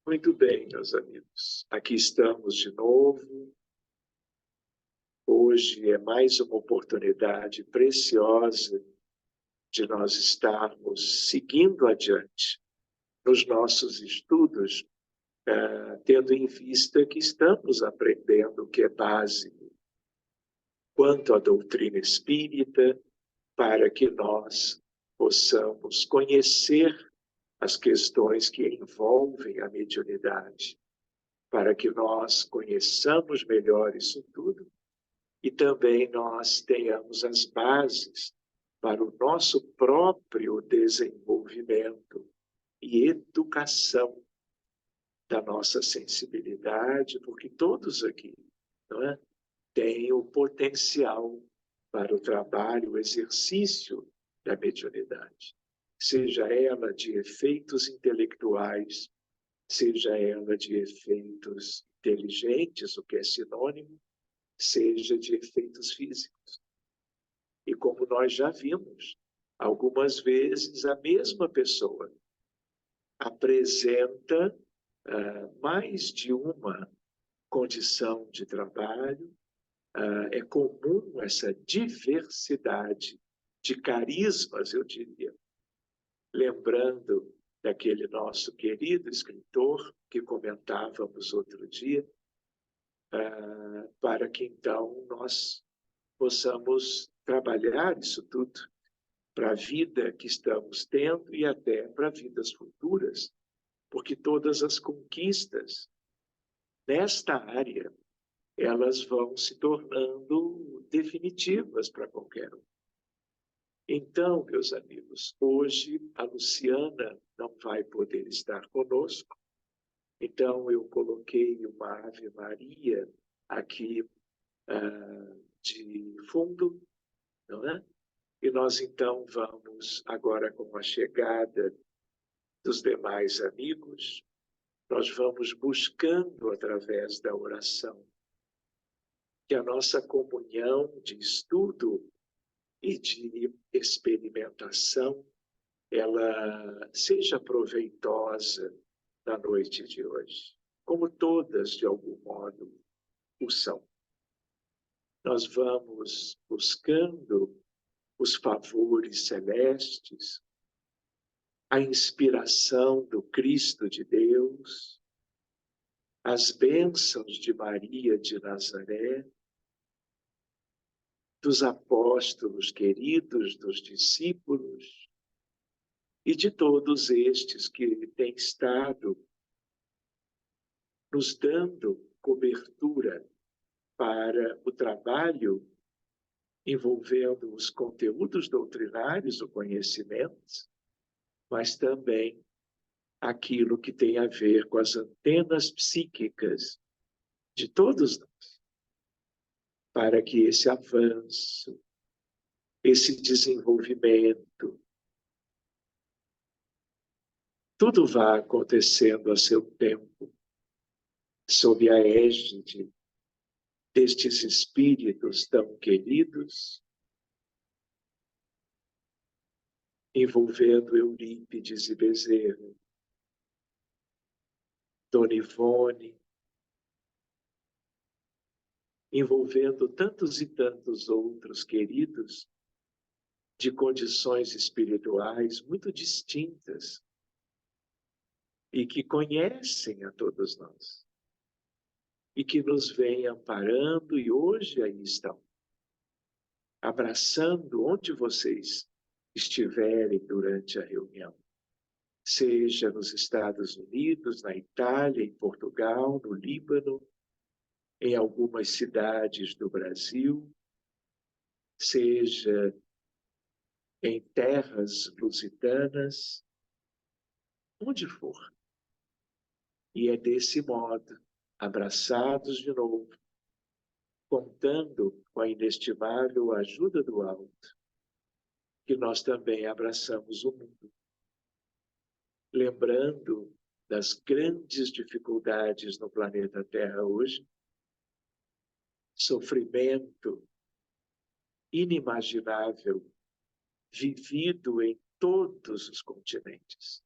Muito bem, meus amigos. Aqui estamos de novo. Hoje é mais uma oportunidade preciosa de nós estarmos seguindo adiante nos nossos estudos, tendo em vista que estamos aprendendo o que é básico quanto à doutrina espírita, para que nós possamos conhecer as questões que envolvem a mediunidade, para que nós conheçamos melhor isso tudo e também nós tenhamos as bases para o nosso próprio desenvolvimento e educação da nossa sensibilidade, porque todos aqui, não é, têm o potencial para o trabalho, o exercício da mediunidade, seja ela de efeitos intelectuais, seja ela de efeitos inteligentes, o que é sinônimo, seja de efeitos físicos. E como nós já vimos, algumas vezes a mesma pessoa apresenta mais de uma condição de trabalho, é comum essa diversidade de carismas, eu diria. Lembrando daquele nosso querido escritor que comentávamos outro dia, para que então nós possamos trabalhar isso tudo para a vida que estamos tendo e até para vidas futuras, porque todas as conquistas nesta área, elas vão se tornando definitivas para qualquer um. Então, meus amigos, hoje a Luciana não vai poder estar conosco, então eu coloquei uma Ave Maria aqui de fundo, não é? E nós então vamos agora com a chegada dos demais amigos, nós vamos buscando através da oração que a nossa comunhão de estudo e de experimentação ela seja proveitosa na noite de hoje, como todas de algum modo o são. Nós vamos buscando os favores celestes, a inspiração do Cristo de Deus, as bênçãos de Maria de Nazaré, dos apóstolos queridos, dos discípulos e de todos estes que têm estado nos dando cobertura para o trabalho envolvendo os conteúdos doutrinários, o conhecimento, mas também aquilo que tem a ver com as antenas psíquicas de todos nós, para que esse avanço, esse desenvolvimento, tudo vá acontecendo a seu tempo, sob a égide destes espíritos tão queridos, envolvendo Eurípides e Bezerra, Dona Ivone, envolvendo tantos e tantos outros queridos de condições espirituais muito distintas e que conhecem a todos nós e que nos vêm amparando e hoje aí estão, abraçando onde vocês estiverem durante a reunião, seja nos Estados Unidos, na Itália, em Portugal, no Líbano, em algumas cidades do Brasil, seja em terras lusitanas, onde for. E é desse modo, abraçados de novo, contando com a inestimável ajuda do alto, que nós também abraçamos o mundo. Lembrando das grandes dificuldades no planeta Terra hoje, sofrimento inimaginável, vivido em todos os continentes.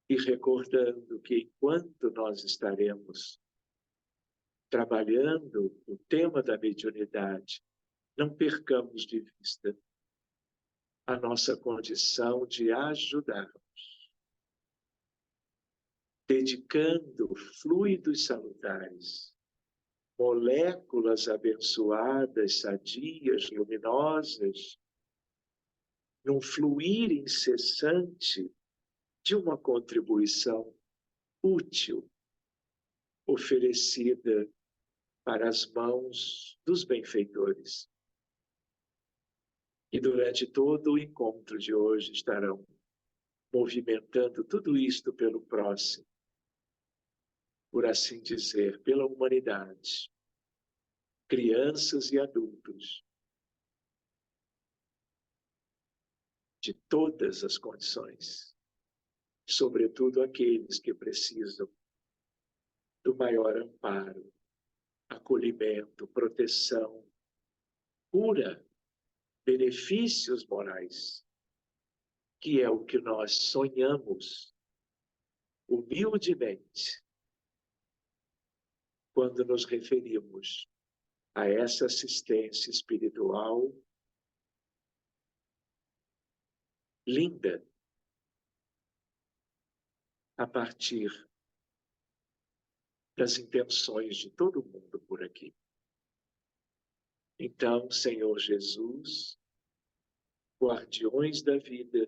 e recordando que enquanto nós estaremos trabalhando o tema da mediunidade, não percamos de vista a nossa condição de ajudar, dedicando fluidos salutares, moléculas abençoadas, sadias, luminosas, num fluir incessante de uma contribuição útil, oferecida para as mãos dos benfeitores. E durante todo o encontro de hoje estarão movimentando tudo isto pelo próximo, por assim dizer, pela humanidade, crianças e adultos, de todas as condições, sobretudo aqueles que precisam do maior amparo, acolhimento, proteção, cura, benefícios morais, que é o que nós sonhamos humildemente quando nos referimos a essa assistência espiritual linda, a partir das intenções de todo mundo por aqui. Então, Senhor Jesus, guardiões da vida,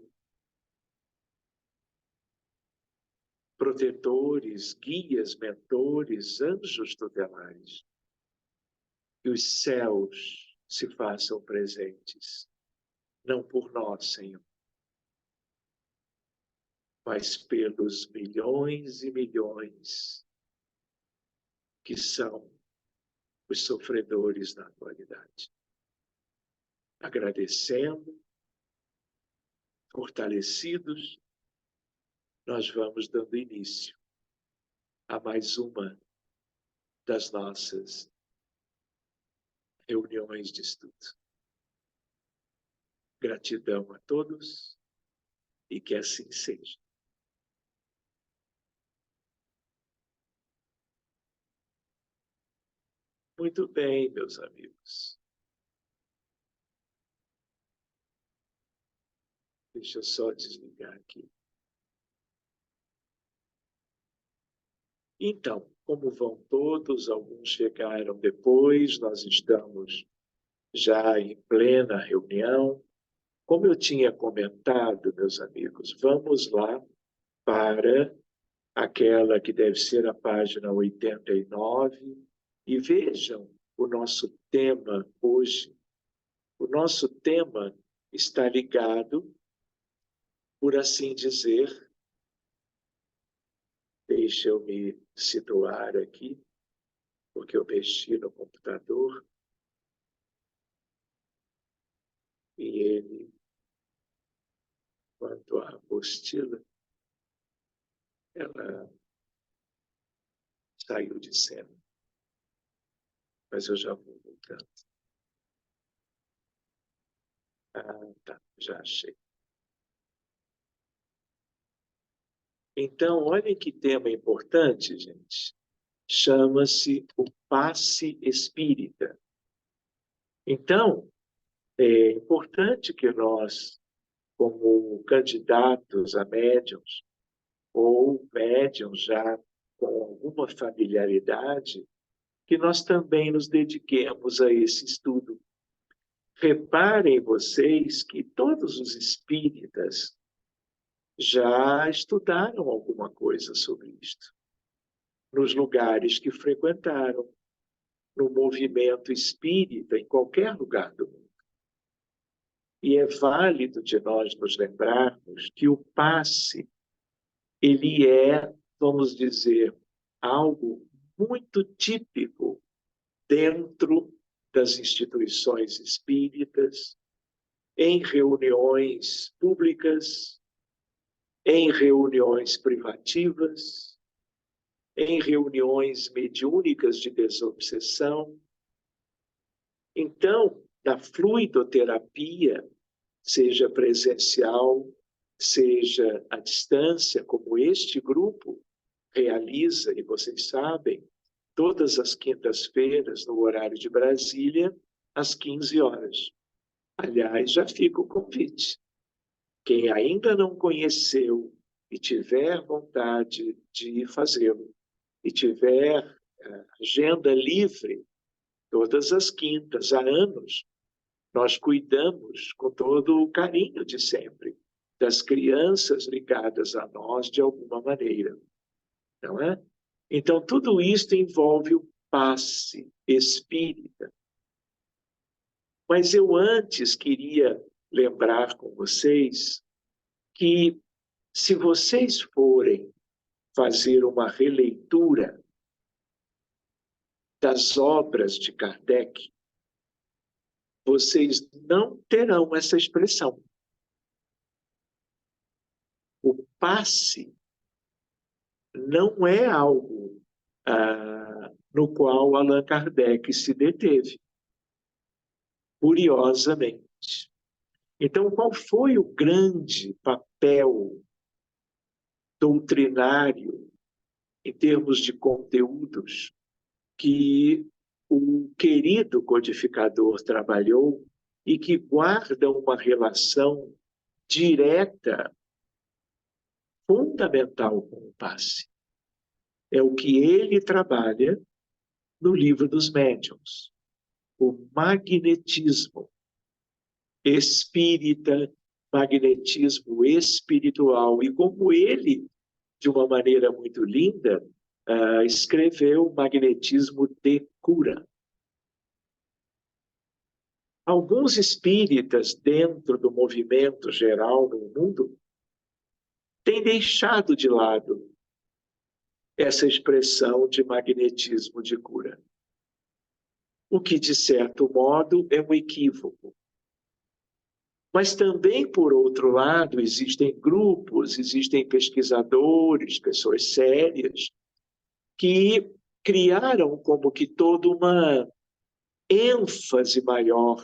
protetores, guias, mentores, anjos tutelares, que os céus se façam presentes, não por nós, Senhor, mas pelos milhões e milhões que são os sofredores na atualidade. Agradecendo, fortalecidos, nós vamos dando início a mais uma das nossas reuniões de estudo. Gratidão a todos e que assim seja. Muito bem, meus amigos. Deixa eu só desligar aqui. Então, como vão todos? Alguns chegaram depois, nós estamos já em plena reunião. Como eu tinha comentado, meus amigos, vamos lá para aquela que deve ser a página 89 e vejam o nosso tema hoje. O nosso tema está ligado, por assim dizer, deixa eu me situar aqui, porque eu mexi no computador e ele, quanto à apostila, ela saiu de cena. Mas eu já vou voltando. Ah, tá, já achei. Então, olhem que tema importante, gente. Chama-se o passe espírita. Então, é importante que nós, como candidatos a médiuns, ou médiuns já com alguma familiaridade, que nós também nos dediquemos a esse estudo. Reparem vocês que todos os espíritas já estudaram alguma coisa sobre isto, nos lugares que frequentaram, no movimento espírita, em qualquer lugar do mundo. E é válido de nós nos lembrarmos que o passe, ele é, vamos dizer, algo muito típico dentro das instituições espíritas, em reuniões públicas, em reuniões privativas, em reuniões mediúnicas de desobsessão. Então, na fluidoterapia, seja presencial seja à distância, como este grupo realiza, e vocês sabem, todas as quintas-feiras, no horário de Brasília, às 15 horas. Aliás, já fica o convite. Quem ainda não conheceu e tiver vontade de fazê-lo, e tiver agenda livre, todas as quintas, há anos, nós cuidamos com todo o carinho de sempre das crianças ligadas a nós de alguma maneira, não é? Então, tudo isso envolve o passe espírita. Mas eu antes queria lembrar com vocês que, se vocês forem fazer uma releitura das obras de Kardec, vocês não terão essa expressão. O passe não é algo no qual Allan Kardec se deteve, curiosamente. Então, qual foi o grande papel doutrinário, em termos de conteúdos, que o querido codificador trabalhou e que guarda uma relação direta, fundamental com o passe? É o que ele trabalha no Livro dos Médiuns, o magnetismo espírita, magnetismo espiritual, e como ele, de uma maneira muito linda, escreveu magnetismo de cura. Alguns espíritas, dentro do movimento geral no mundo, têm deixado de lado essa expressão de magnetismo de cura, o que, de certo modo, é um equívoco. Mas também, por outro lado, existem grupos, existem pesquisadores, pessoas sérias, que criaram como que toda uma ênfase maior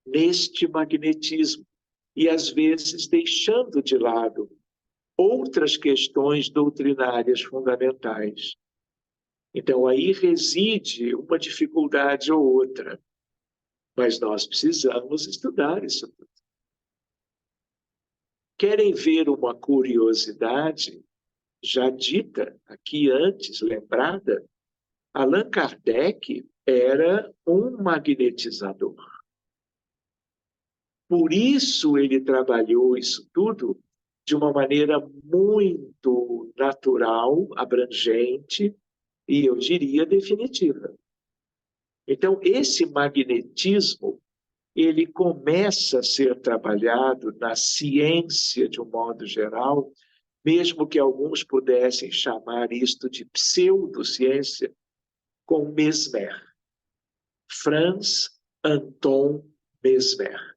neste magnetismo, e às vezes deixando de lado outras questões doutrinárias fundamentais. Então, aí reside uma dificuldade ou outra, mas nós precisamos estudar isso tudo. Querem ver uma curiosidade já dita aqui antes, lembrada? Allan Kardec era um magnetizador. Por isso ele trabalhou isso tudo de uma maneira muito natural, abrangente e, eu diria, definitiva. Então, esse magnetismo, ele começa a ser trabalhado na ciência de um modo geral, mesmo que alguns pudessem chamar isto de pseudociência, com Mesmer, Franz Anton Mesmer.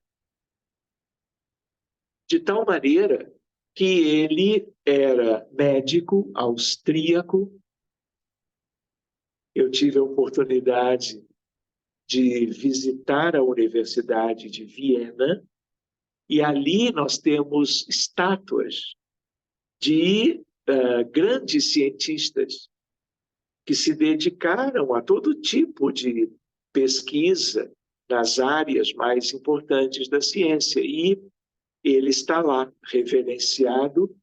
De tal maneira que ele era médico austríaco. Eu tive a oportunidade de visitar a Universidade de Viena, e ali nós temos estátuas de grandes cientistas que se dedicaram a todo tipo de pesquisa nas áreas mais importantes da ciência. E ele está lá, reverenciado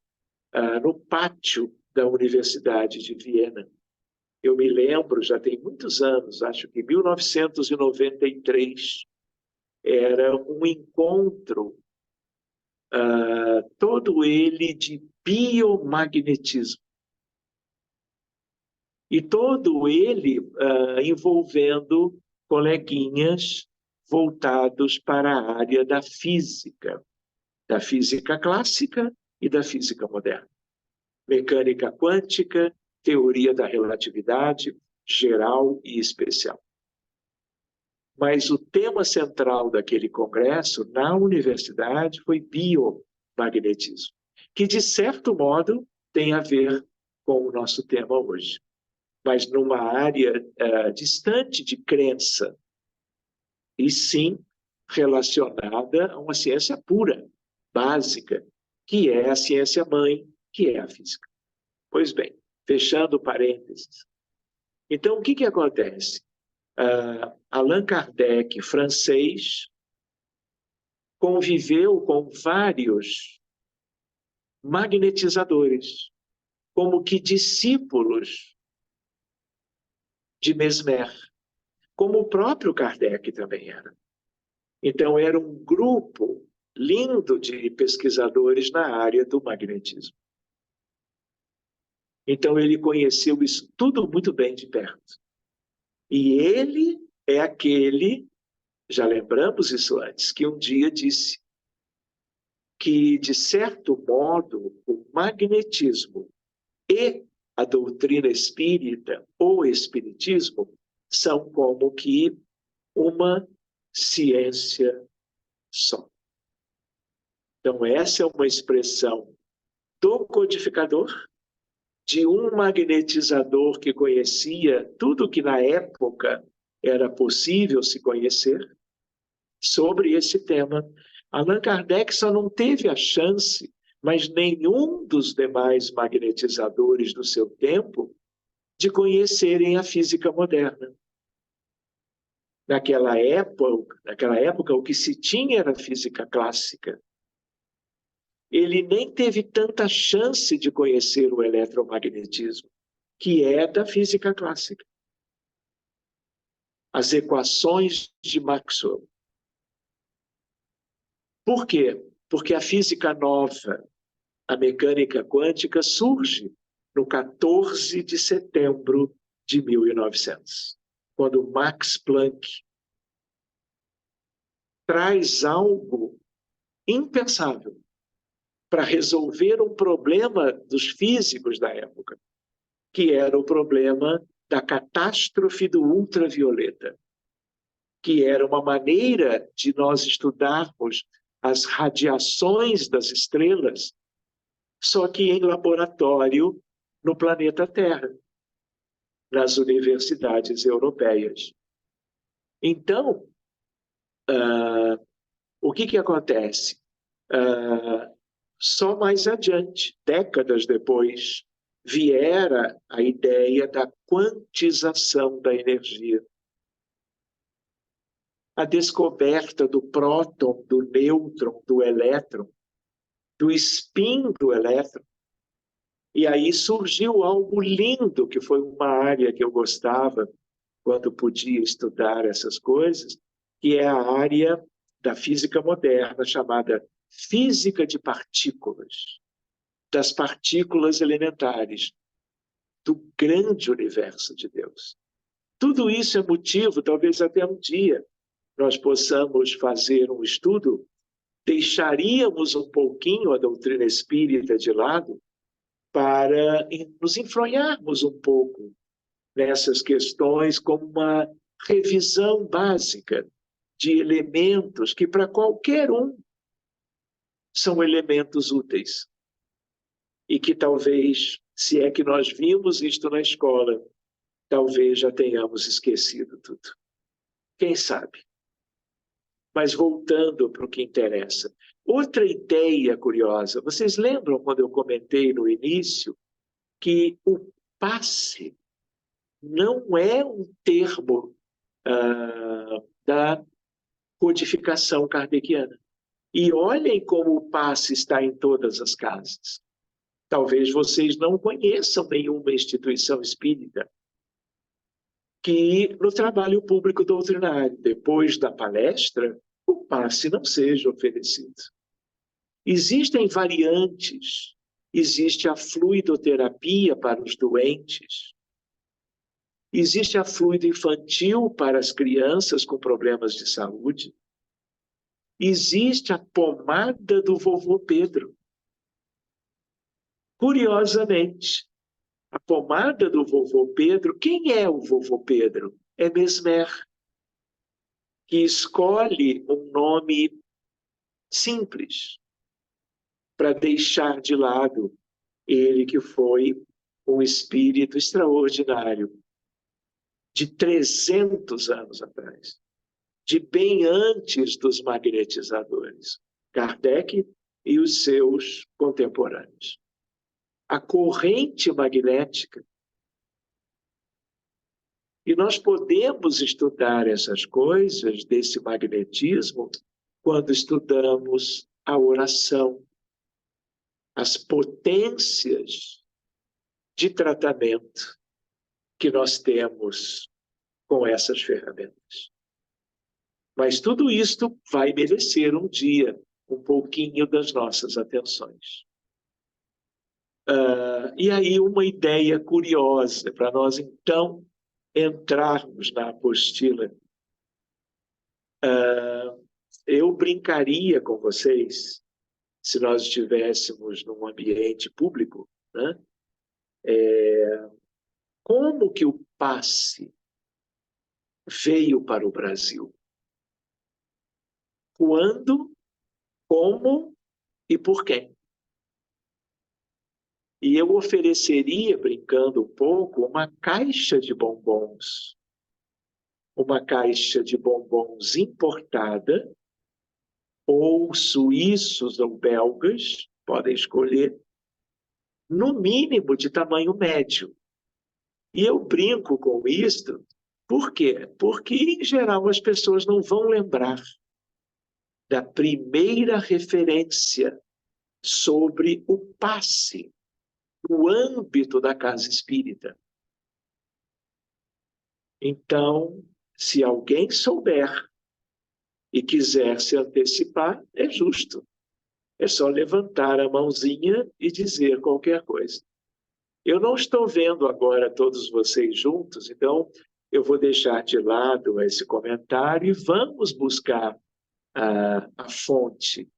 no pátio da Universidade de Viena. Eu me lembro, já tem muitos anos, acho que 1993, era um encontro, todo ele de biomagnetismo. E todo ele envolvendo coleguinhas voltados para a área da física clássica e da física moderna. Mecânica quântica, teoria da relatividade, geral e especial. Mas o tema central daquele congresso, na universidade, foi biomagnetismo, que, de certo modo, tem a ver com o nosso tema hoje, mas numa área distante de crença, e sim relacionada a uma ciência pura, básica, que é a ciência-mãe, que é a física. Pois bem, fechando parênteses. Então, o que acontece? Allan Kardec, francês, conviveu com vários magnetizadores, como que discípulos de Mesmer, como o próprio Kardec também era. Então, era um grupo lindo de pesquisadores na área do magnetismo. Então, ele conheceu isso tudo muito bem de perto. E ele é aquele, já lembramos isso antes, que um dia disse que, de certo modo, o magnetismo e a doutrina espírita, ou espiritismo, são como que uma ciência só. Então, essa é uma expressão do codificador, de um magnetizador que conhecia tudo que na época era possível se conhecer sobre esse tema. Allan Kardec só não teve a chance, mas nenhum dos demais magnetizadores do seu tempo, de conhecerem a física moderna. Naquela época, o que se tinha era a física clássica. Ele nem teve tanta chance de conhecer o eletromagnetismo, que é da física clássica. As equações de Maxwell. Por quê? Porque a física nova, a mecânica quântica, surge no 14 de setembro de 1900, quando Max Planck traz algo impensável para resolver um problema dos físicos da época, que era o problema da catástrofe do ultravioleta, que era uma maneira de nós estudarmos as radiações das estrelas, só que em laboratório no planeta Terra, nas universidades europeias. Então, o que acontece? Só mais adiante, décadas depois, viera a ideia da quantização da energia. A descoberta do próton, do nêutron, do elétron, do spin do elétron. E aí surgiu algo lindo, que foi uma área que eu gostava quando podia estudar essas coisas, que é a área da física moderna, chamada física de partículas, das partículas elementares, do grande universo de Deus. Tudo isso é motivo, talvez até um dia nós possamos fazer um estudo, deixaríamos um pouquinho a doutrina espírita de lado para nos enfronharmos um pouco nessas questões como uma revisão básica de elementos que para qualquer um são elementos úteis e que talvez, se é que nós vimos isto na escola, talvez já tenhamos esquecido tudo. Quem sabe? Mas voltando para o que interessa. Outra ideia curiosa, vocês lembram quando eu comentei no início que o passe não é um termo da codificação kardeciana. E olhem como o passe está em todas as casas. Talvez vocês não conheçam nenhuma instituição espírita que, no trabalho público doutrinário, depois da palestra, o passe não seja oferecido. Existem variantes, existe a fluidoterapia para os doentes, existe a fluido infantil para as crianças com problemas de saúde, existe a pomada do vovô Pedro. Curiosamente, a pomada do vovô Pedro, quem é o vovô Pedro? É Mesmer, que escolhe um nome simples para deixar de lado ele que foi um espírito extraordinário de 300 anos atrás, de bem antes dos magnetizadores. Kardec e os seus contemporâneos. A corrente magnética. E nós podemos estudar essas coisas desse magnetismo quando estudamos a oração, as potências de tratamento que nós temos com essas ferramentas. Mas tudo isto vai merecer um dia um pouquinho das nossas atenções. E aí uma ideia curiosa para nós, então, entrarmos na apostila. Eu brincaria com vocês, se nós estivéssemos num ambiente público, né? Como que o passe veio para o Brasil? Quando, como e por quem? E eu ofereceria, brincando um pouco, uma caixa de bombons. Uma caixa de bombons importada, ou suíços ou belgas, podem escolher, no mínimo de tamanho médio. E eu brinco com isto, por quê? Porque, em geral, as pessoas não vão lembrar da primeira referência sobre o passe no âmbito da casa espírita. Então, se alguém souber e quiser se antecipar, é justo. É só levantar a mãozinha e dizer qualquer coisa. Eu não estou vendo agora todos vocês juntos, então eu vou deixar de lado esse comentário e vamos buscar a fonte.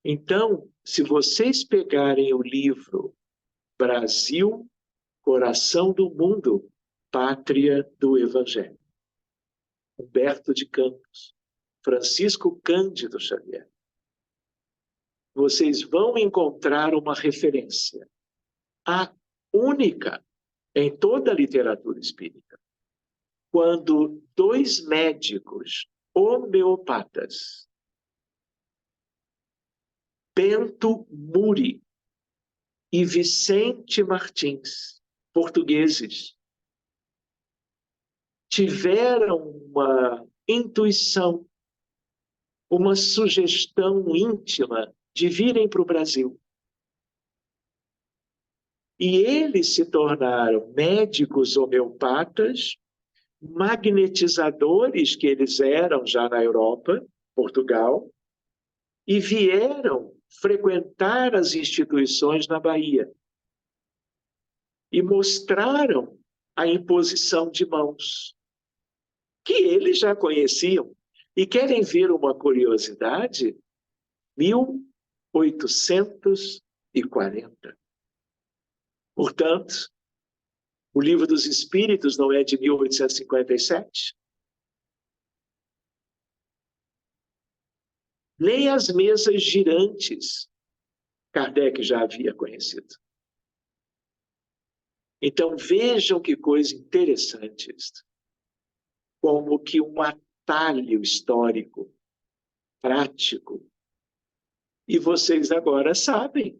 Então, se vocês pegarem o livro Brasil, Coração do Mundo, Pátria do Evangelho, Humberto de Campos, Francisco Cândido Xavier, vocês vão encontrar uma referência, a única em toda a literatura espírita, quando dois médicos homeopatas, Bento Muri e Vicente Martins, portugueses, tiveram uma intuição, uma sugestão íntima de virem para o Brasil. E eles se tornaram médicos homeopatas, magnetizadores que eles eram já na Europa, Portugal, e vieram frequentar as instituições na Bahia. E mostraram a imposição de mãos, que eles já conheciam. E querem ver uma curiosidade? 1840. Portanto, o Livro dos Espíritos não é de 1857? Nem as mesas girantes Kardec já havia conhecido. Então vejam que coisa interessante isto. Como que um atalho histórico, prático. E vocês agora sabem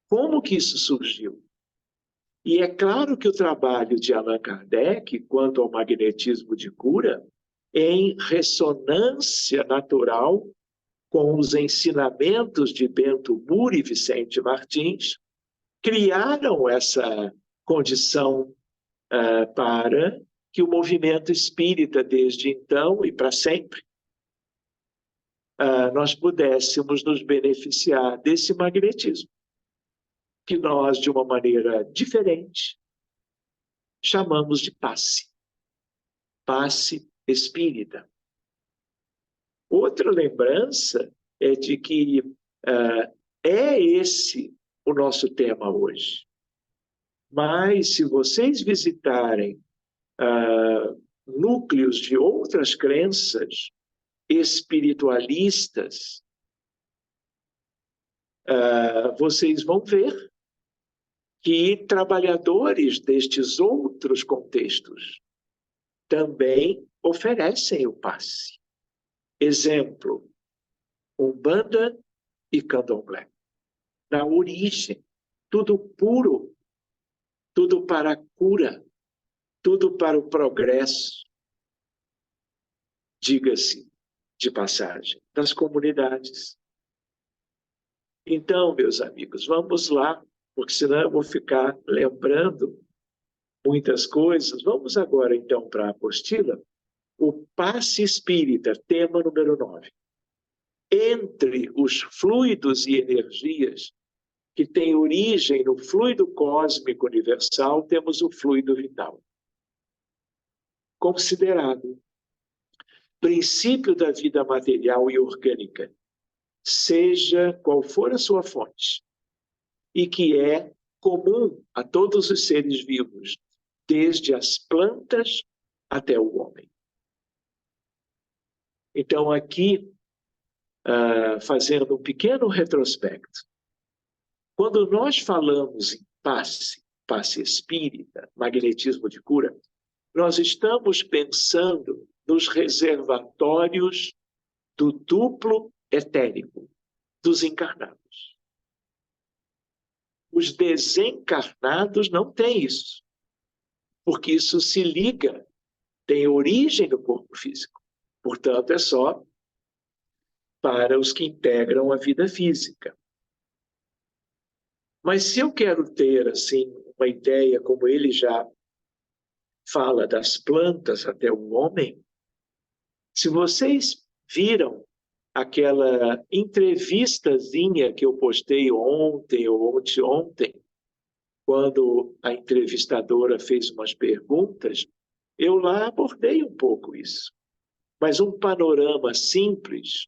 como que isso surgiu. E é claro que o trabalho de Allan Kardec, quanto ao magnetismo de cura, é em ressonância natural com os ensinamentos de Bento Muri e Vicente Martins, criaram essa condição para que o movimento espírita, desde então e para sempre, nós pudéssemos nos beneficiar desse magnetismo, que nós, de uma maneira diferente, chamamos de passe. Passe espírita. Outra lembrança é de que é esse o nosso tema hoje. Mas, se vocês visitarem núcleos de outras crenças espiritualistas, vocês vão ver que trabalhadores destes outros contextos também oferecem o passe. Exemplo, Umbanda e candomblé. Na origem, tudo puro, tudo para a cura, tudo para o progresso, diga-se de passagem, das comunidades. Então, meus amigos, vamos lá, porque senão eu vou ficar lembrando muitas coisas. Vamos agora, então, para a apostila. O passe espírita, tema número 9. Entre os fluidos e energias que têm origem no fluido cósmico universal, temos o fluido vital. Considerado princípio da vida material e orgânica, seja qual for a sua fonte, e que é comum a todos os seres vivos, desde as plantas até o homem. Então, aqui, fazendo um pequeno retrospecto, quando nós falamos em passe espírita, magnetismo de cura, nós estamos pensando nos reservatórios do duplo etérico dos encarnados. Os desencarnados não têm isso, porque isso se liga, tem origem no corpo físico. Portanto, é só para os que integram a vida física. Mas se eu quero ter, assim, uma ideia, como ele já fala das plantas até o homem, se vocês viram aquela entrevistazinha que eu postei ontem ou anteontem, quando a entrevistadora fez umas perguntas, eu lá abordei um pouco isso. Mas um panorama simples,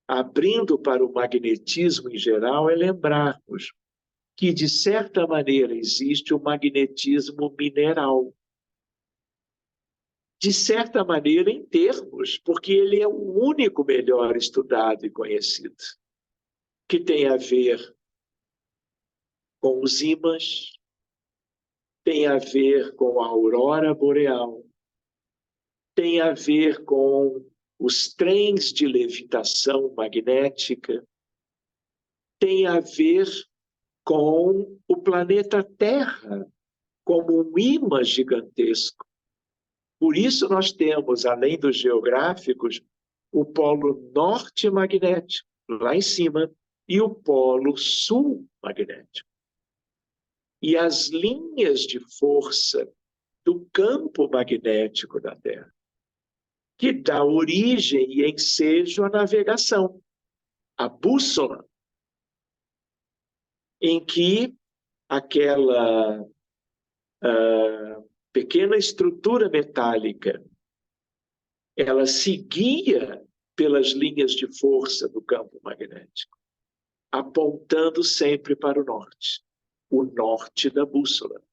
abrindo para o magnetismo em geral, é lembrarmos que, de certa maneira, existe o magnetismo mineral. De certa maneira, em termos, porque ele é o único melhor estudado e conhecido, que tem a ver com os ímãs, tem a ver com a aurora boreal, tem a ver com os trens de levitação magnética, tem a ver com o planeta Terra como um imã gigantesco. Por isso nós temos, além dos geográficos, o polo norte magnético, lá em cima, e o polo sul magnético. E as linhas de força do campo magnético da Terra, que dá origem e ensejo à navegação, a bússola, em que aquela pequena estrutura metálica, ela seguia pelas linhas de força do campo magnético, apontando sempre para o norte da bússola.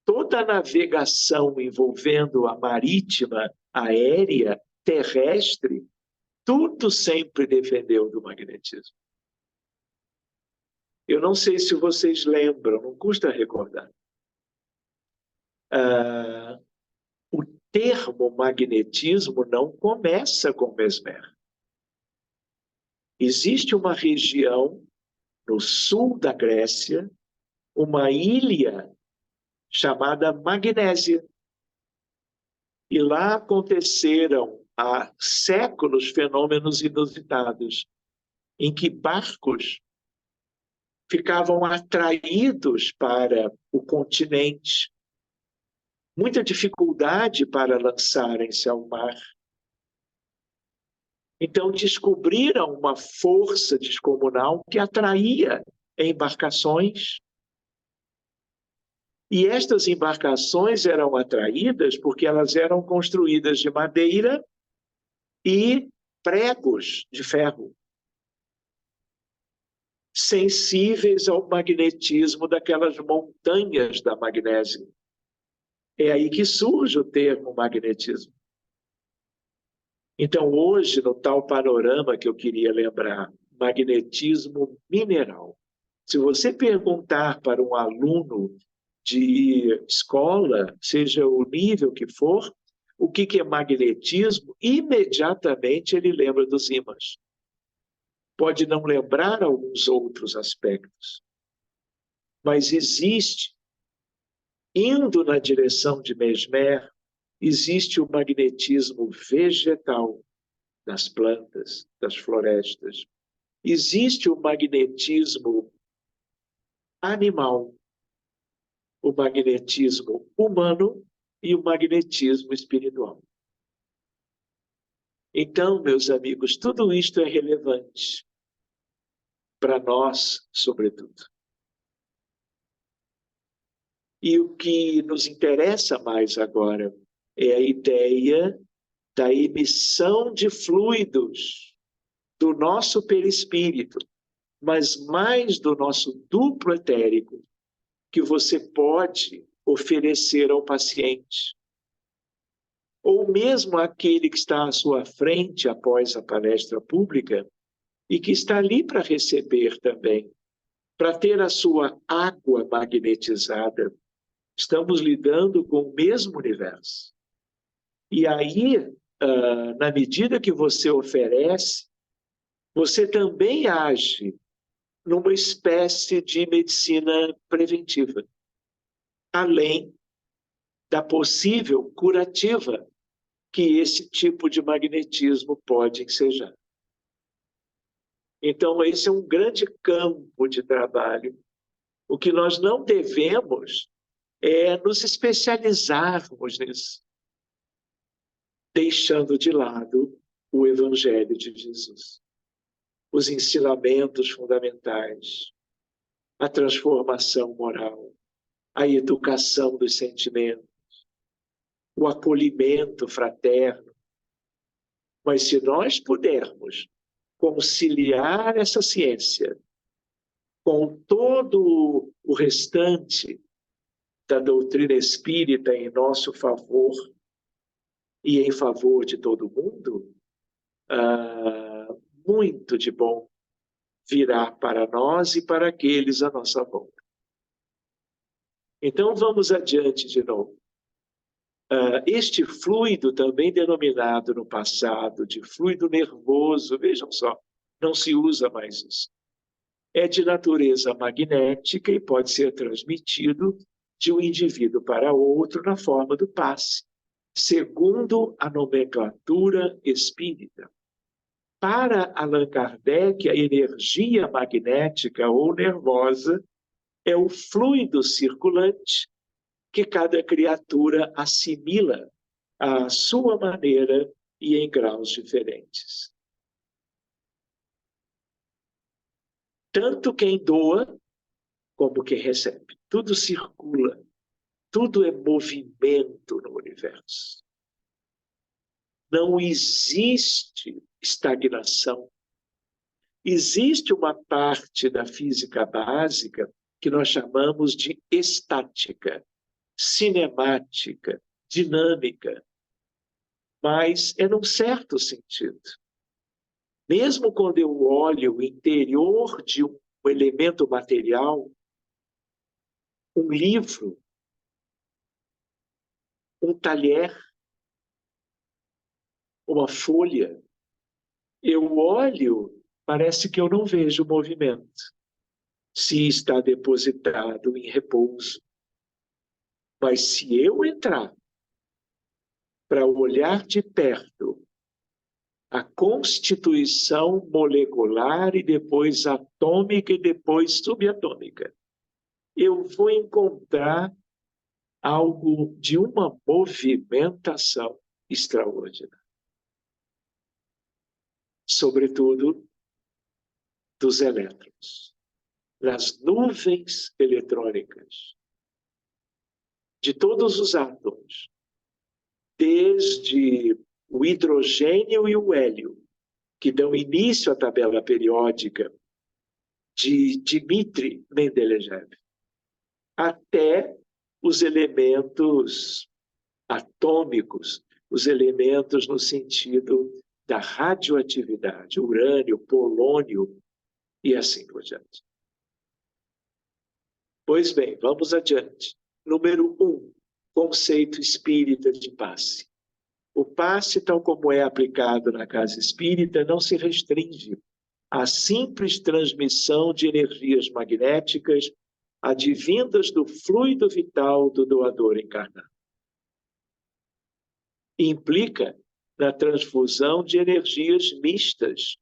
Toda a navegação envolvendo a marítima, aérea, terrestre, tudo sempre dependeu do magnetismo. Eu não sei se vocês lembram, não custa recordar. O termo magnetismo não começa com Mesmer. Existe uma região no sul da Grécia, uma ilha chamada Magnésia. E lá aconteceram há séculos fenômenos inusitados, em que barcos ficavam atraídos para o continente, muita dificuldade para lançarem-se ao mar. Então descobriram uma força descomunal que atraía embarcações. E estas embarcações eram atraídas porque elas eram construídas de madeira e pregos de ferro, sensíveis ao magnetismo daquelas montanhas da magnésia. É aí que surge o termo magnetismo. Então, hoje, no tal panorama que eu queria lembrar, magnetismo mineral. Se você perguntar para um aluno de escola, seja o nível que for, o que é magnetismo, imediatamente ele lembra dos ímãs. pode não lembrar alguns outros aspectos, mas existe, indo na direção de Mesmer, existe o magnetismo vegetal das plantas, das florestas. Existe o magnetismo animal, o magnetismo humano e o magnetismo espiritual. Então, meus amigos, tudo isto é relevante para nós, sobretudo. E o que nos interessa mais agora é a ideia da emissão de fluidos do nosso perispírito, mas mais do nosso duplo etérico, que você pode oferecer ao paciente. Ou mesmo aquele que está à sua frente após a palestra pública e que está ali para receber também, para ter a sua água magnetizada. Estamos lidando com o mesmo universo. E aí, na medida que você oferece, você também age numa espécie de medicina preventiva, além da possível curativa que esse tipo de magnetismo pode ensejar. Então, esse é um grande campo de trabalho. O que nós não devemos é nos especializarmos nisso, deixando de lado o Evangelho de Jesus, os ensinamentos fundamentais, a transformação moral, a educação dos sentimentos, o acolhimento fraterno. Mas se nós pudermos conciliar essa ciência com todo o restante da doutrina espírita em nosso favor e em favor de todo mundo, muito de bom virá para nós e para aqueles à nossa volta. Então, vamos adiante de novo. Este fluido, também denominado no passado de fluido nervoso, vejam só, não se usa mais isso. É de natureza magnética e pode ser transmitido de um indivíduo para outro na forma do passe, segundo a nomenclatura espírita. Para Allan Kardec, a energia magnética ou nervosa é o fluido circulante que cada criatura assimila à sua maneira e em graus diferentes. Tanto quem doa como quem recebe. Tudo circula, tudo é movimento no universo. Não existe estagnação. Existe uma parte da física básica que nós chamamos de estática, cinemática, dinâmica, mas é num certo sentido. Mesmo quando eu olho o interior de um elemento material, um livro, um talher, uma folha, eu olho, parece que eu não vejo movimento, se está depositado em repouso. Mas se eu entrar para olhar de perto a constituição molecular e depois atômica e depois subatômica, eu vou encontrar algo de uma movimentação extraordinária. Sobretudo dos elétrons, nas nuvens eletrônicas, de todos os átomos, desde o hidrogênio e o hélio, que dão início à tabela periódica de Dmitri Mendeleev, até os elementos atômicos, os elementos no sentido da radioatividade, urânio, polônio e assim por diante. Pois bem, vamos adiante. Número 1, conceito espírita de passe. O passe, tal como é aplicado na casa espírita, não se restringe a simples transmissão de energias magnéticas advindas do fluido vital do doador encarnado. Implica na transfusão de energias mistas,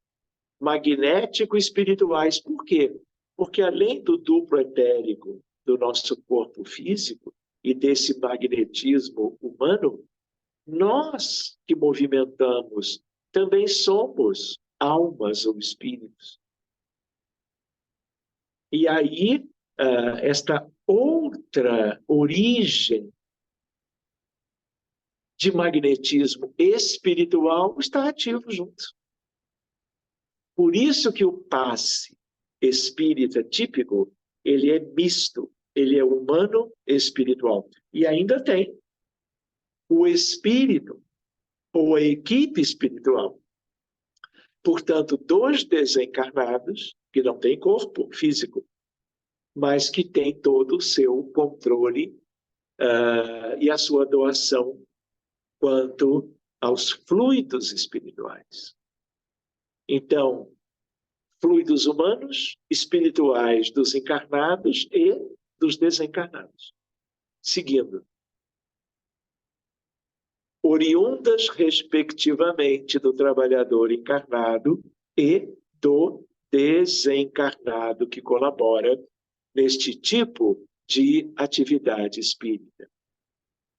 magnético-espirituais. Por quê? Porque além do duplo etérico do nosso corpo físico e desse magnetismo humano, nós que movimentamos também somos almas ou espíritos. E aí, esta outra origem de magnetismo espiritual está ativo junto. Por isso que o passe espírita típico, ele é misto, ele é humano espiritual. E ainda tem o espírito ou a equipe espiritual. Portanto, dois desencarnados, que não têm corpo físico, mas que têm todo o seu controle e a sua doação quanto aos fluidos espirituais. Então, fluidos humanos, espirituais dos encarnados e dos desencarnados. Seguindo. Oriundas, respectivamente, do trabalhador encarnado e do desencarnado que colabora neste tipo de atividade espírita.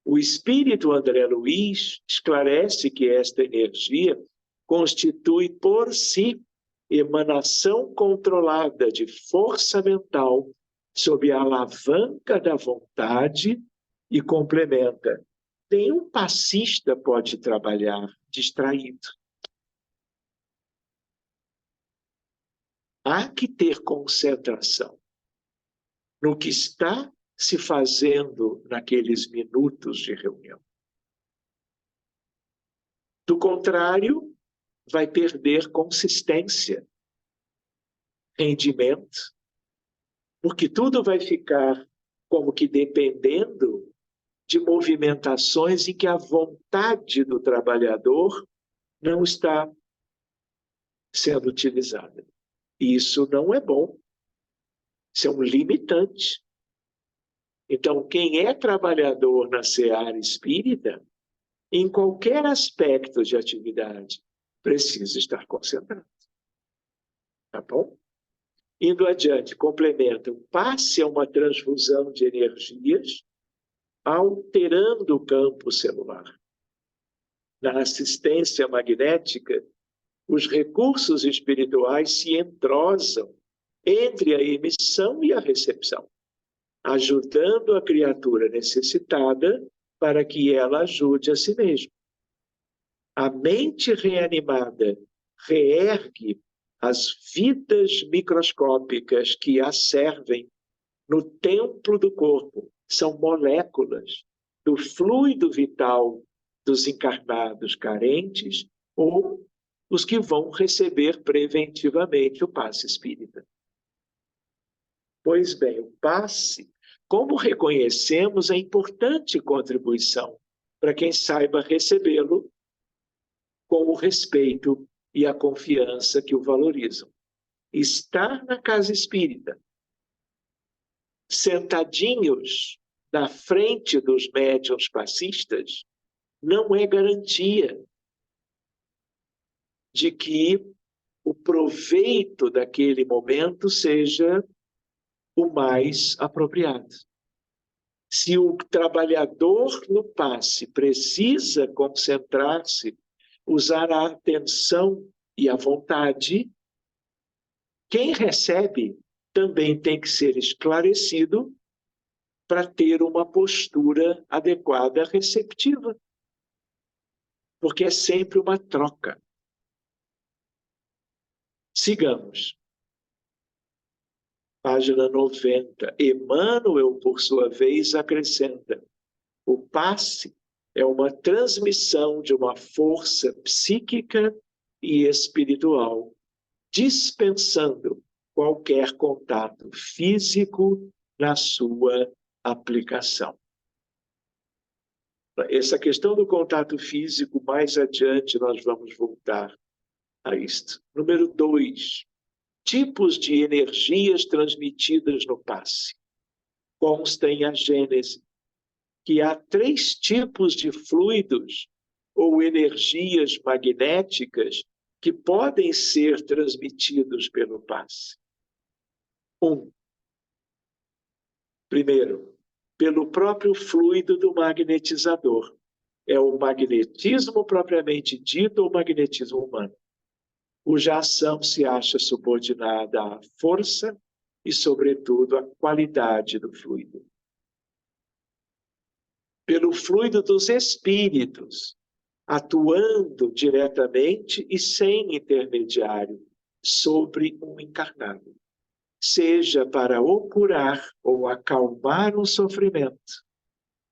O espírito André Luiz esclarece que esta energia constitui por si emanação controlada de força mental sob a alavanca da vontade e complementa. Nenhum passista pode trabalhar distraído. Há que ter concentração no que está se fazendo naqueles minutos de reunião. Do contrário, vai perder consistência, rendimento, porque tudo vai ficar como que dependendo de movimentações em que a vontade do trabalhador não está sendo utilizada. E isso não é bom. Isso é um limitante. Então, quem é trabalhador na seara espírita, em qualquer aspecto de atividade, precisa estar concentrado. Tá bom? Indo adiante, complementa. O passe é uma transfusão de energias alterando o campo celular. Na assistência magnética, os recursos espirituais se entrosam entre a emissão e a recepção, ajudando a criatura necessitada para que ela ajude a si mesma. A mente reanimada reergue as vidas microscópicas que a servem no templo do corpo. São moléculas do fluido vital dos encarnados carentes ou os que vão receber preventivamente o passe espírita. Pois bem, o passe, como reconhecemos, é importante contribuição para quem saiba recebê-lo com o respeito e a confiança que o valorizam. Estar na casa espírita, sentadinhos na frente dos médiuns passistas, não é garantia de que o proveito daquele momento seja o mais apropriado. Se o trabalhador no passe precisa concentrar-se, usar a atenção e a vontade, quem recebe também tem que ser esclarecido para ter uma postura adequada, receptiva. Porque é sempre uma troca. Sigamos. Página 90. Emmanuel, por sua vez, acrescenta: o passe é uma transmissão de uma força psíquica e espiritual, dispensando qualquer contato físico na sua aplicação. Essa questão do contato físico, mais adiante nós vamos voltar a isto. Número 2. tipos de energias transmitidas no passe. Consta em A Gênese que há 3 tipos de fluidos ou energias magnéticas que podem ser transmitidos pelo passe. Primeiro, pelo próprio fluido do magnetizador. É o magnetismo propriamente dito ou magnetismo humano, cuja ação se acha subordinada à força e, sobretudo, à qualidade do fluido. Pelo fluido dos espíritos, atuando diretamente e sem intermediário sobre um encarnado, seja para o curar ou acalmar um sofrimento,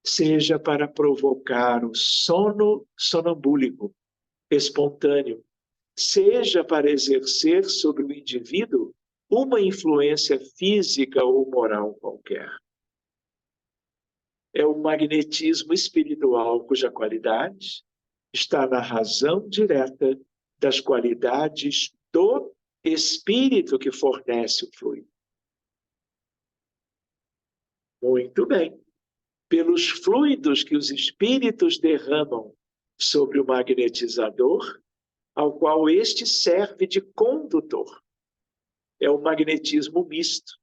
seja para provocar o sono sonambúlico espontâneo, seja para exercer sobre o indivíduo uma influência física ou moral qualquer. É o magnetismo espiritual cuja qualidade está na razão direta das qualidades do espírito que fornece o fluido. Muito bem. Pelos fluidos que os espíritos derramam sobre o magnetizador, ao qual este serve de condutor. É o magnetismo misto,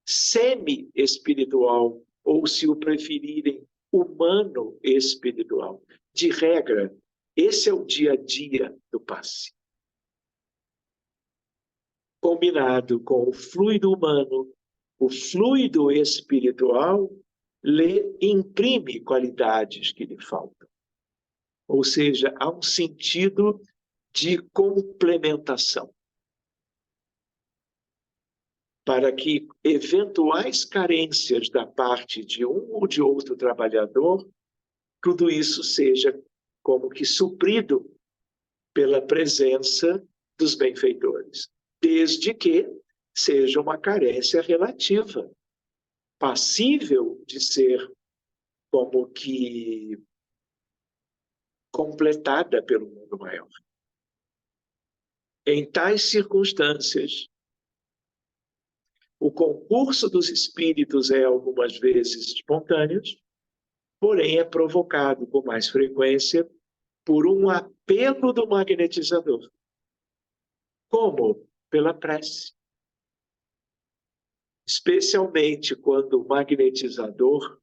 semi-espiritual, ou, se o preferirem, humano-espiritual. De regra, esse é o dia a dia do passe. Combinado com o fluido humano, o fluido espiritual lhe imprime qualidades que lhe faltam. Ou seja, há um sentido de complementação, para que eventuais carências da parte de um ou de outro trabalhador, tudo isso seja como que suprido pela presença dos benfeitores, desde que seja uma carência relativa, passível de ser como que completada pelo mundo maior. Em tais circunstâncias, o concurso dos espíritos é algumas vezes espontâneo, porém é provocado com mais frequência por um apelo do magnetizador. Como? Pela prece. Especialmente quando o magnetizador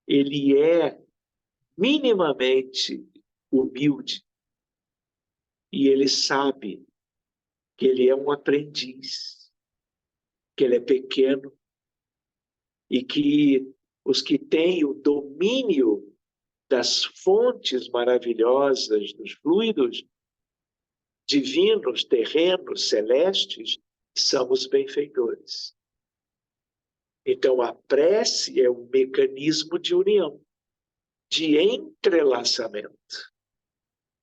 ele é minimamente humilde e ele sabe que ele é um aprendiz, que ele é pequeno e que os que têm o domínio das fontes maravilhosas dos fluidos divinos, terrenos, celestes, são os benfeitores. Então, a prece é um mecanismo de união, de entrelaçamento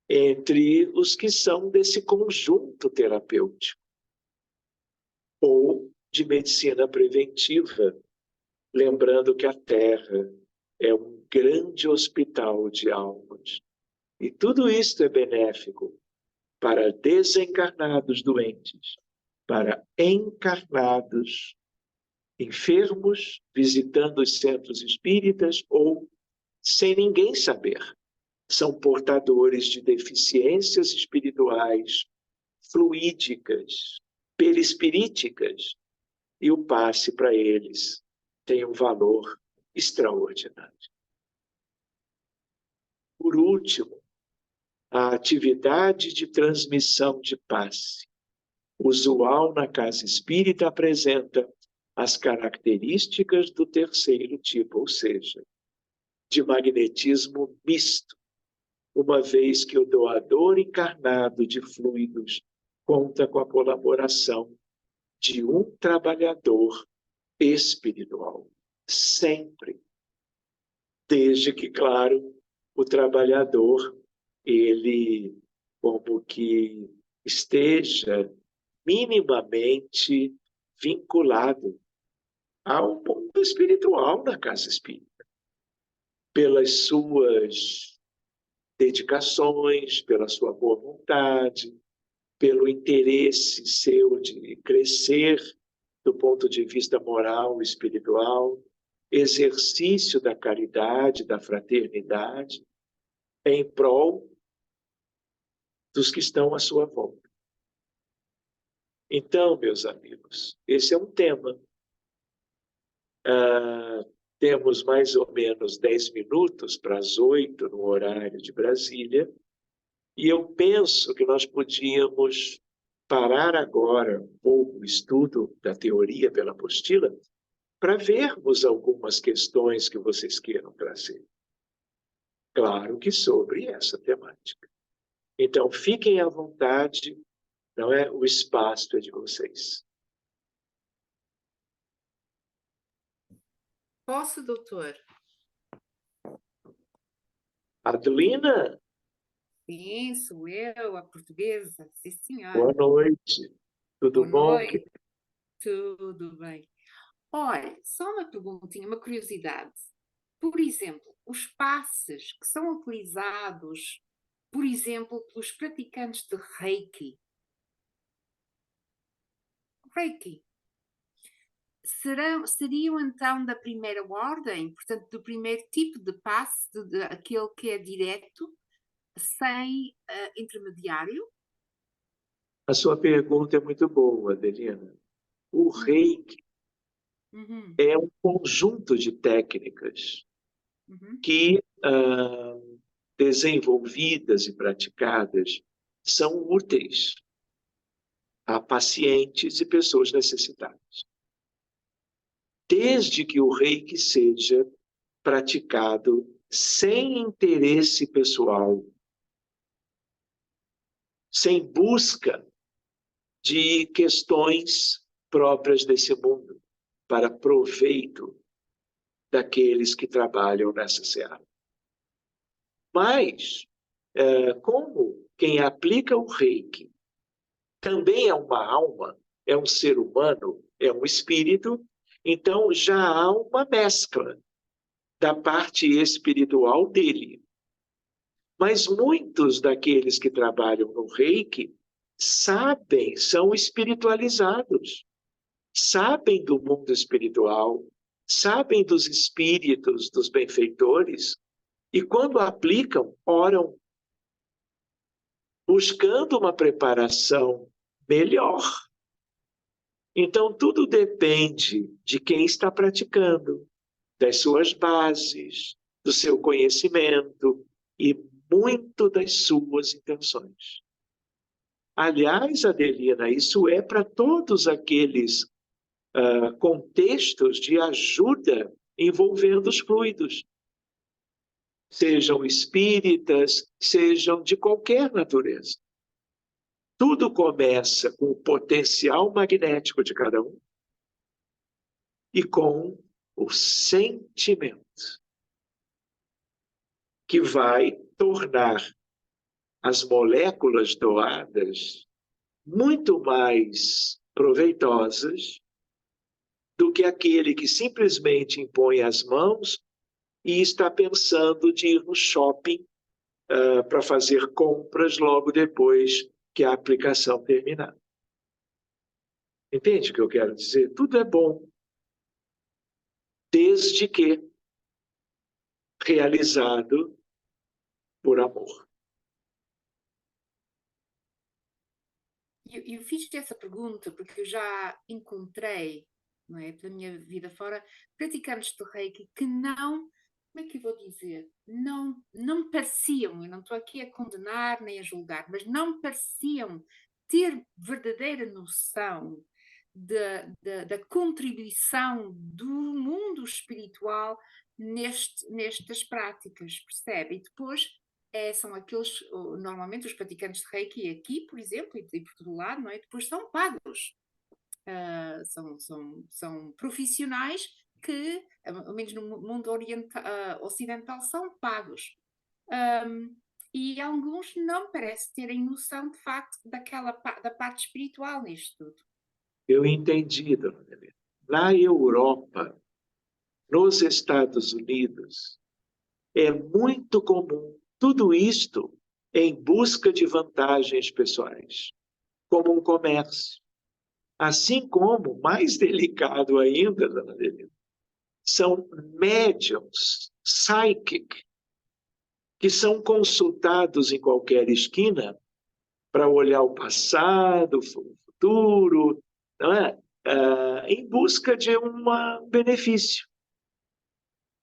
entre os que são desse conjunto terapêutico ou de medicina preventiva, lembrando que a Terra é um grande hospital de almas. E tudo isto é benéfico para desencarnados doentes, para encarnados enfermos, visitando os centros espíritas ou, sem ninguém saber, são portadores de deficiências espirituais, fluídicas, perispiríticas, e o passe para eles tem um valor extraordinário. Por último, a atividade de transmissão de passe, usual na casa espírita, apresenta as características do terceiro tipo, ou seja, de magnetismo misto, uma vez que o doador encarnado de fluidos conta com a colaboração de um trabalhador espiritual, sempre. Desde que, claro, o trabalhador, ele como que esteja minimamente vinculado ao mundo espiritual da casa espírita, pelas suas dedicações, pela sua boa vontade, pelo interesse seu de crescer do ponto de vista moral e espiritual, exercício da caridade, da fraternidade, em prol dos que estão à sua volta. Então, meus amigos, esse é um tema. Temos mais ou menos 10 minutos para as 8 no horário de Brasília, e eu penso que nós podíamos parar agora um pouco o estudo da teoria pela apostila para vermos algumas questões que vocês queiram trazer. Claro que sobre essa temática. Então, fiquem à vontade, não é? O espaço é de vocês. Posso, doutor? Adelina? Sim, sou eu, a portuguesa. Sim, senhora. Boa noite. Tudo Boa bom? noite. Tudo bem. Olha, só uma perguntinha, uma curiosidade. Por exemplo, os passes que são utilizados, por exemplo, pelos praticantes de Reiki, seriam então da primeira ordem, portanto, do primeiro tipo de passe, aquele que é direto, sem intermediário? A sua pergunta é muito boa, Adelina. O Reiki é um conjunto de técnicas que, desenvolvidas e praticadas, são úteis a pacientes e pessoas necessitadas. Desde que o Reiki seja praticado sem interesse pessoal, sem busca de questões próprias desse mundo, para proveito daqueles que trabalham nessa seara. Mas, como quem aplica o Reiki também é uma alma, é um ser humano, é um espírito, então já há uma mescla da parte espiritual dele. Mas muitos daqueles que trabalham no Reiki sabem, são espiritualizados, sabem do mundo espiritual, sabem dos espíritos, dos benfeitores, e quando aplicam, oram, buscando uma preparação melhor. Então, tudo depende de quem está praticando, das suas bases, do seu conhecimento e muito das suas intenções. Aliás, Adelina, isso é para todos aqueles contextos de ajuda envolvendo os fluidos. Sejam espíritas, sejam de qualquer natureza. Tudo começa com o potencial magnético de cada um e com o sentimento que vai tornar as moléculas doadas muito mais proveitosas do que aquele que simplesmente impõe as mãos e está pensando de ir no shopping para fazer compras logo depois que a aplicação terminar. Entende o que eu quero dizer? Tudo é bom, desde que realizado por amor. Eu fiz essa pergunta porque eu já encontrei, não é, pela minha vida fora, praticantes de Reiki que não, como é que eu vou dizer, não pareciam, eu não estou aqui a condenar nem a julgar, mas não pareciam ter verdadeira noção da contribuição do mundo espiritual nestas práticas, percebe? E depois são aqueles, normalmente os praticantes de Reiki aqui, por exemplo, e por todo lado, não é? Depois são pagos. São profissionais que, ao menos no mundo ocidental, são pagos. E alguns não parece terem noção, de facto, da parte espiritual nisto tudo. Eu entendi, dona Helena. Na Europa, nos Estados Unidos, é muito comum tudo isto em busca de vantagens pessoais. como um comércio. Assim como, mais delicado ainda, dona Adelina, são médiums psychic, que são consultados em qualquer esquina para olhar o passado, o futuro, não é? Em busca de um benefício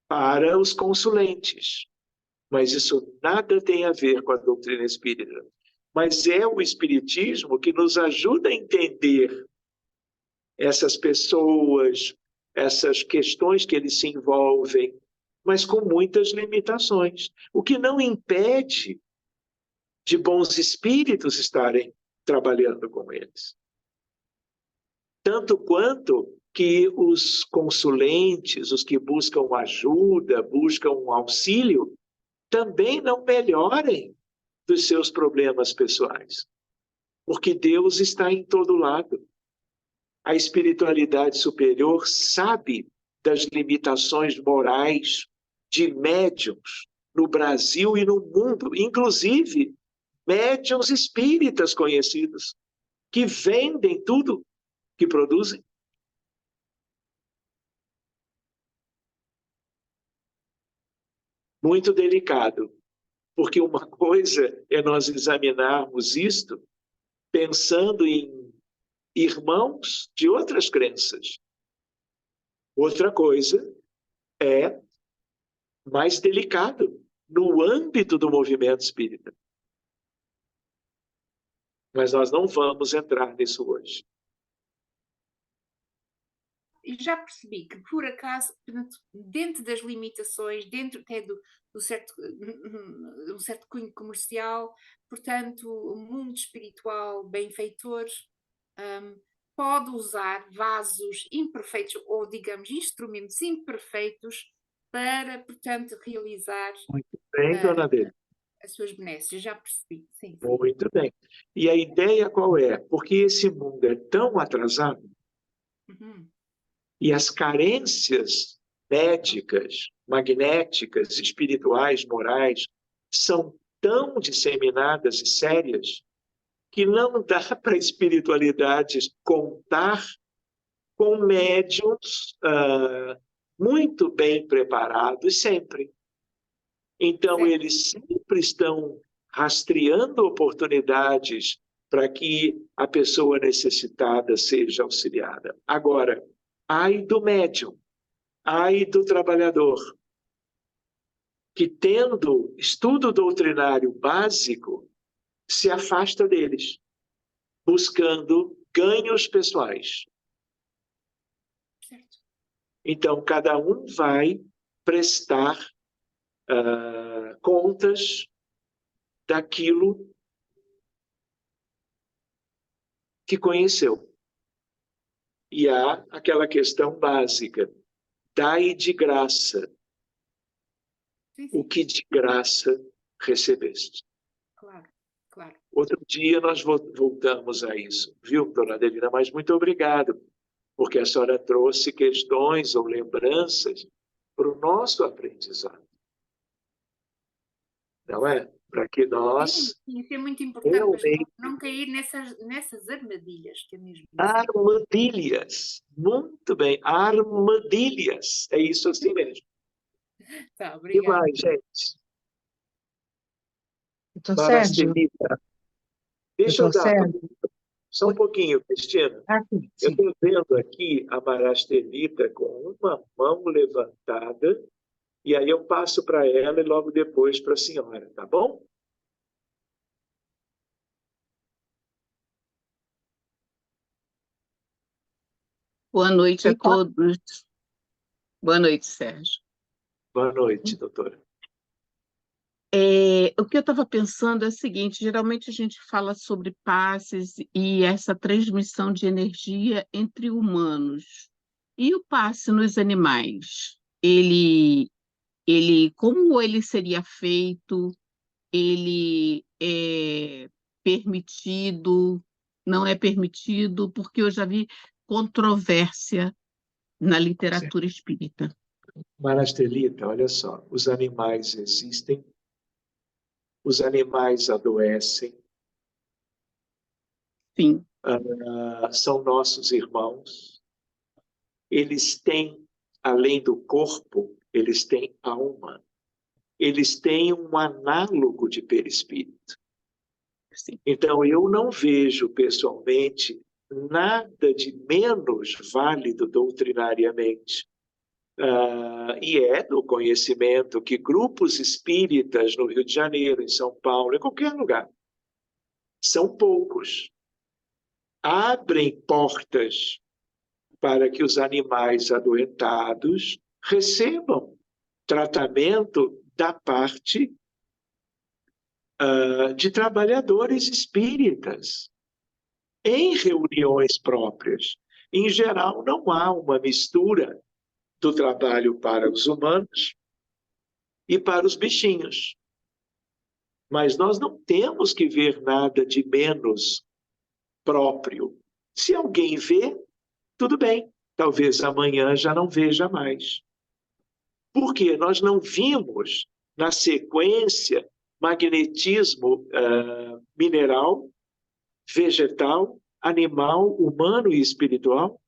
para os consulentes. Mas isso nada tem a ver com a doutrina espírita. Mas é o espiritismo que nos ajuda a entender essas pessoas, essas questões que eles se envolvem, mas com muitas limitações. O que não impede de bons espíritos estarem trabalhando com eles. Tanto quanto que os consulentes, os que buscam ajuda, buscam um auxílio, também não melhorem dos seus problemas pessoais. Porque Deus está em todo lado. A espiritualidade superior sabe das limitações morais de médiuns no Brasil e no mundo, inclusive médiuns espíritas conhecidos, que vendem tudo que produzem. Muito delicado, porque uma coisa é nós examinarmos isto pensando em irmãos de outras crenças. Outra coisa é mais delicado no âmbito do movimento espírita. Mas nós não vamos entrar nisso hoje. E já percebi que, por acaso, dentro das limitações, dentro até do certo, um certo cunho comercial, portanto, o mundo espiritual benfeitor pode usar vasos imperfeitos, ou, digamos, instrumentos imperfeitos para, portanto, realizar Muito bem, dona Adele. as suas benesses. Já percebi, sim. Muito bem. E a ideia qual é? Porque esse mundo é tão atrasado, e as carências médicas, magnéticas, espirituais, morais, são tão disseminadas e sérias que não dá para a espiritualidade contar com médiuns muito bem preparados sempre. Então, certo. eles sempre estão rastreando oportunidades para que a pessoa necessitada seja auxiliada. Agora, ai do médium, ai do trabalhador, que tendo estudo doutrinário básico, se afasta deles, buscando ganhos pessoais. Certo. Então, cada um vai prestar contas daquilo que conheceu. E há aquela questão básica: dai de graça o que de graça recebeste. Claro, claro. Outro dia nós voltamos a isso, viu, dona Adelina? Mas muito obrigado, porque a senhora trouxe questões ou lembranças para o nosso aprendizado. Não é? Para que nós Sim, isso é muito importante realmente... para não cair nessas armadilhas, que é mesmo isso. Armadilhas. Muito bem, armadilhas. É isso assim mesmo. Tá, E obrigada. mais, gente? Doutor Sérgio, Marastelita. Deixa eu doutor dar Sérgio, só um pouquinho, Cristina. aqui, Eu sim. estou vendo aqui a Marastelita com uma mão levantada, e aí eu passo para ela e logo depois para a senhora, tá bom? Boa noite a todos. Boa noite, Sérgio. Boa noite, doutora. O que eu estava pensando é o seguinte: geralmente a gente fala sobre passes e essa transmissão de energia entre humanos. E o passe nos animais? Como ele seria feito? Ele é permitido? Não é permitido? Porque eu já vi controvérsia na literatura espírita. Marastelita, olha só, os animais existem, os animais adoecem, Sim. São nossos irmãos. Eles têm, além do corpo, eles têm alma. Eles têm um análogo de perispírito. Sim. Então, eu não vejo, pessoalmente, nada de menos válido doutrinariamente. E é do conhecimento que grupos espíritas no Rio de Janeiro, em São Paulo, em qualquer lugar, são poucos, abrem portas para que os animais adoentados recebam tratamento da parte de trabalhadores espíritas, em reuniões próprias. Em geral, não há uma mistura do trabalho para os humanos e para os bichinhos. Mas nós não temos que ver nada de menos próprio. Se alguém vê, tudo bem. Talvez amanhã já não veja mais. Porque nós não vimos, na sequência, magnetismo mineral, vegetal, animal, humano e espiritual.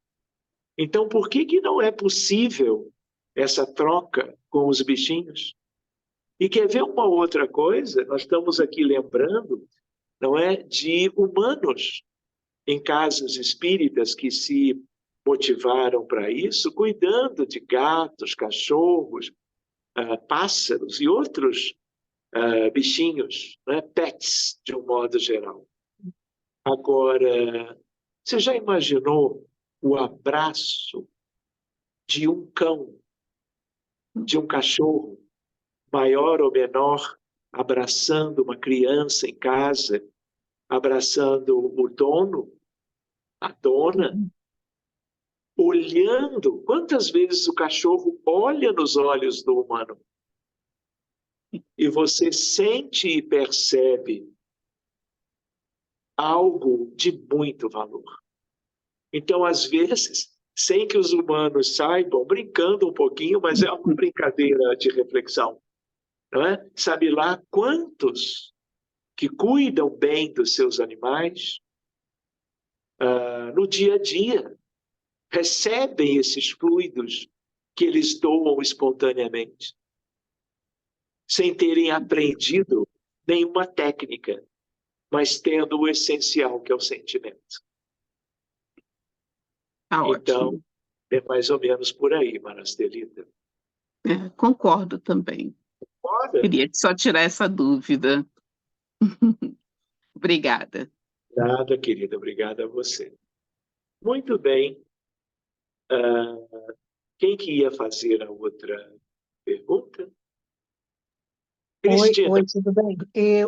Então, por que não é possível essa troca com os bichinhos? E quer ver uma outra coisa? Nós estamos aqui lembrando, não é, de humanos em casas espíritas que se motivaram para isso, cuidando de gatos, cachorros, pássaros e outros bichinhos, né? Pets, de um modo geral. Agora, você já imaginou o abraço de um cão, de um cachorro, maior ou menor, abraçando uma criança em casa, abraçando o dono, a dona, olhando? Quantas vezes o cachorro olha nos olhos do humano? E você sente e percebe algo de muito valor. Então, às vezes, sem que os humanos saibam, brincando um pouquinho, mas é uma brincadeira de reflexão, não é? Sabe lá quantos que cuidam bem dos seus animais no dia a dia, recebem esses fluidos que eles doam espontaneamente, sem terem aprendido nenhuma técnica, mas tendo o essencial, que é o sentimento. Tá Então, ótimo. é mais ou menos por aí, Marastelita. Concordo também. Concorda? Queria só tirar essa dúvida. Obrigada. Nada, querida, obrigada a você. Muito bem. Quem que ia fazer a outra pergunta? Cristina. Oi, tudo bem?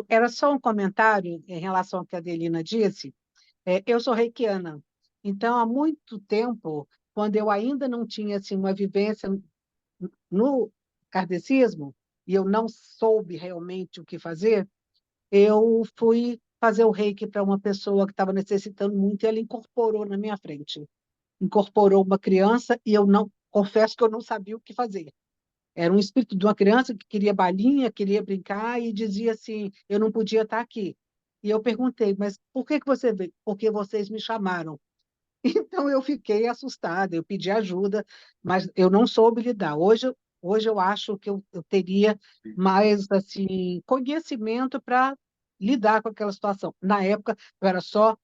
Era só um comentário em relação ao que a Adelina disse. Eu sou reikiana, então há muito tempo, quando eu ainda não tinha assim, uma vivência no kardecismo, e eu não soube realmente o que fazer, eu fui fazer o reiki para uma pessoa que estava necessitando muito e ela incorporou na minha frente. Incorporou uma criança e eu não, confesso que eu não sabia o que fazer. Era um espírito de uma criança que queria balinha, queria brincar e dizia assim, eu não podia estar aqui. E eu perguntei, mas por que você veio? Porque vocês me chamaram. Então eu fiquei assustada, eu pedi ajuda, mas eu não soube lidar. Hoje eu acho que eu teria mais assim, conhecimento para lidar com aquela situação. Na época, eu era só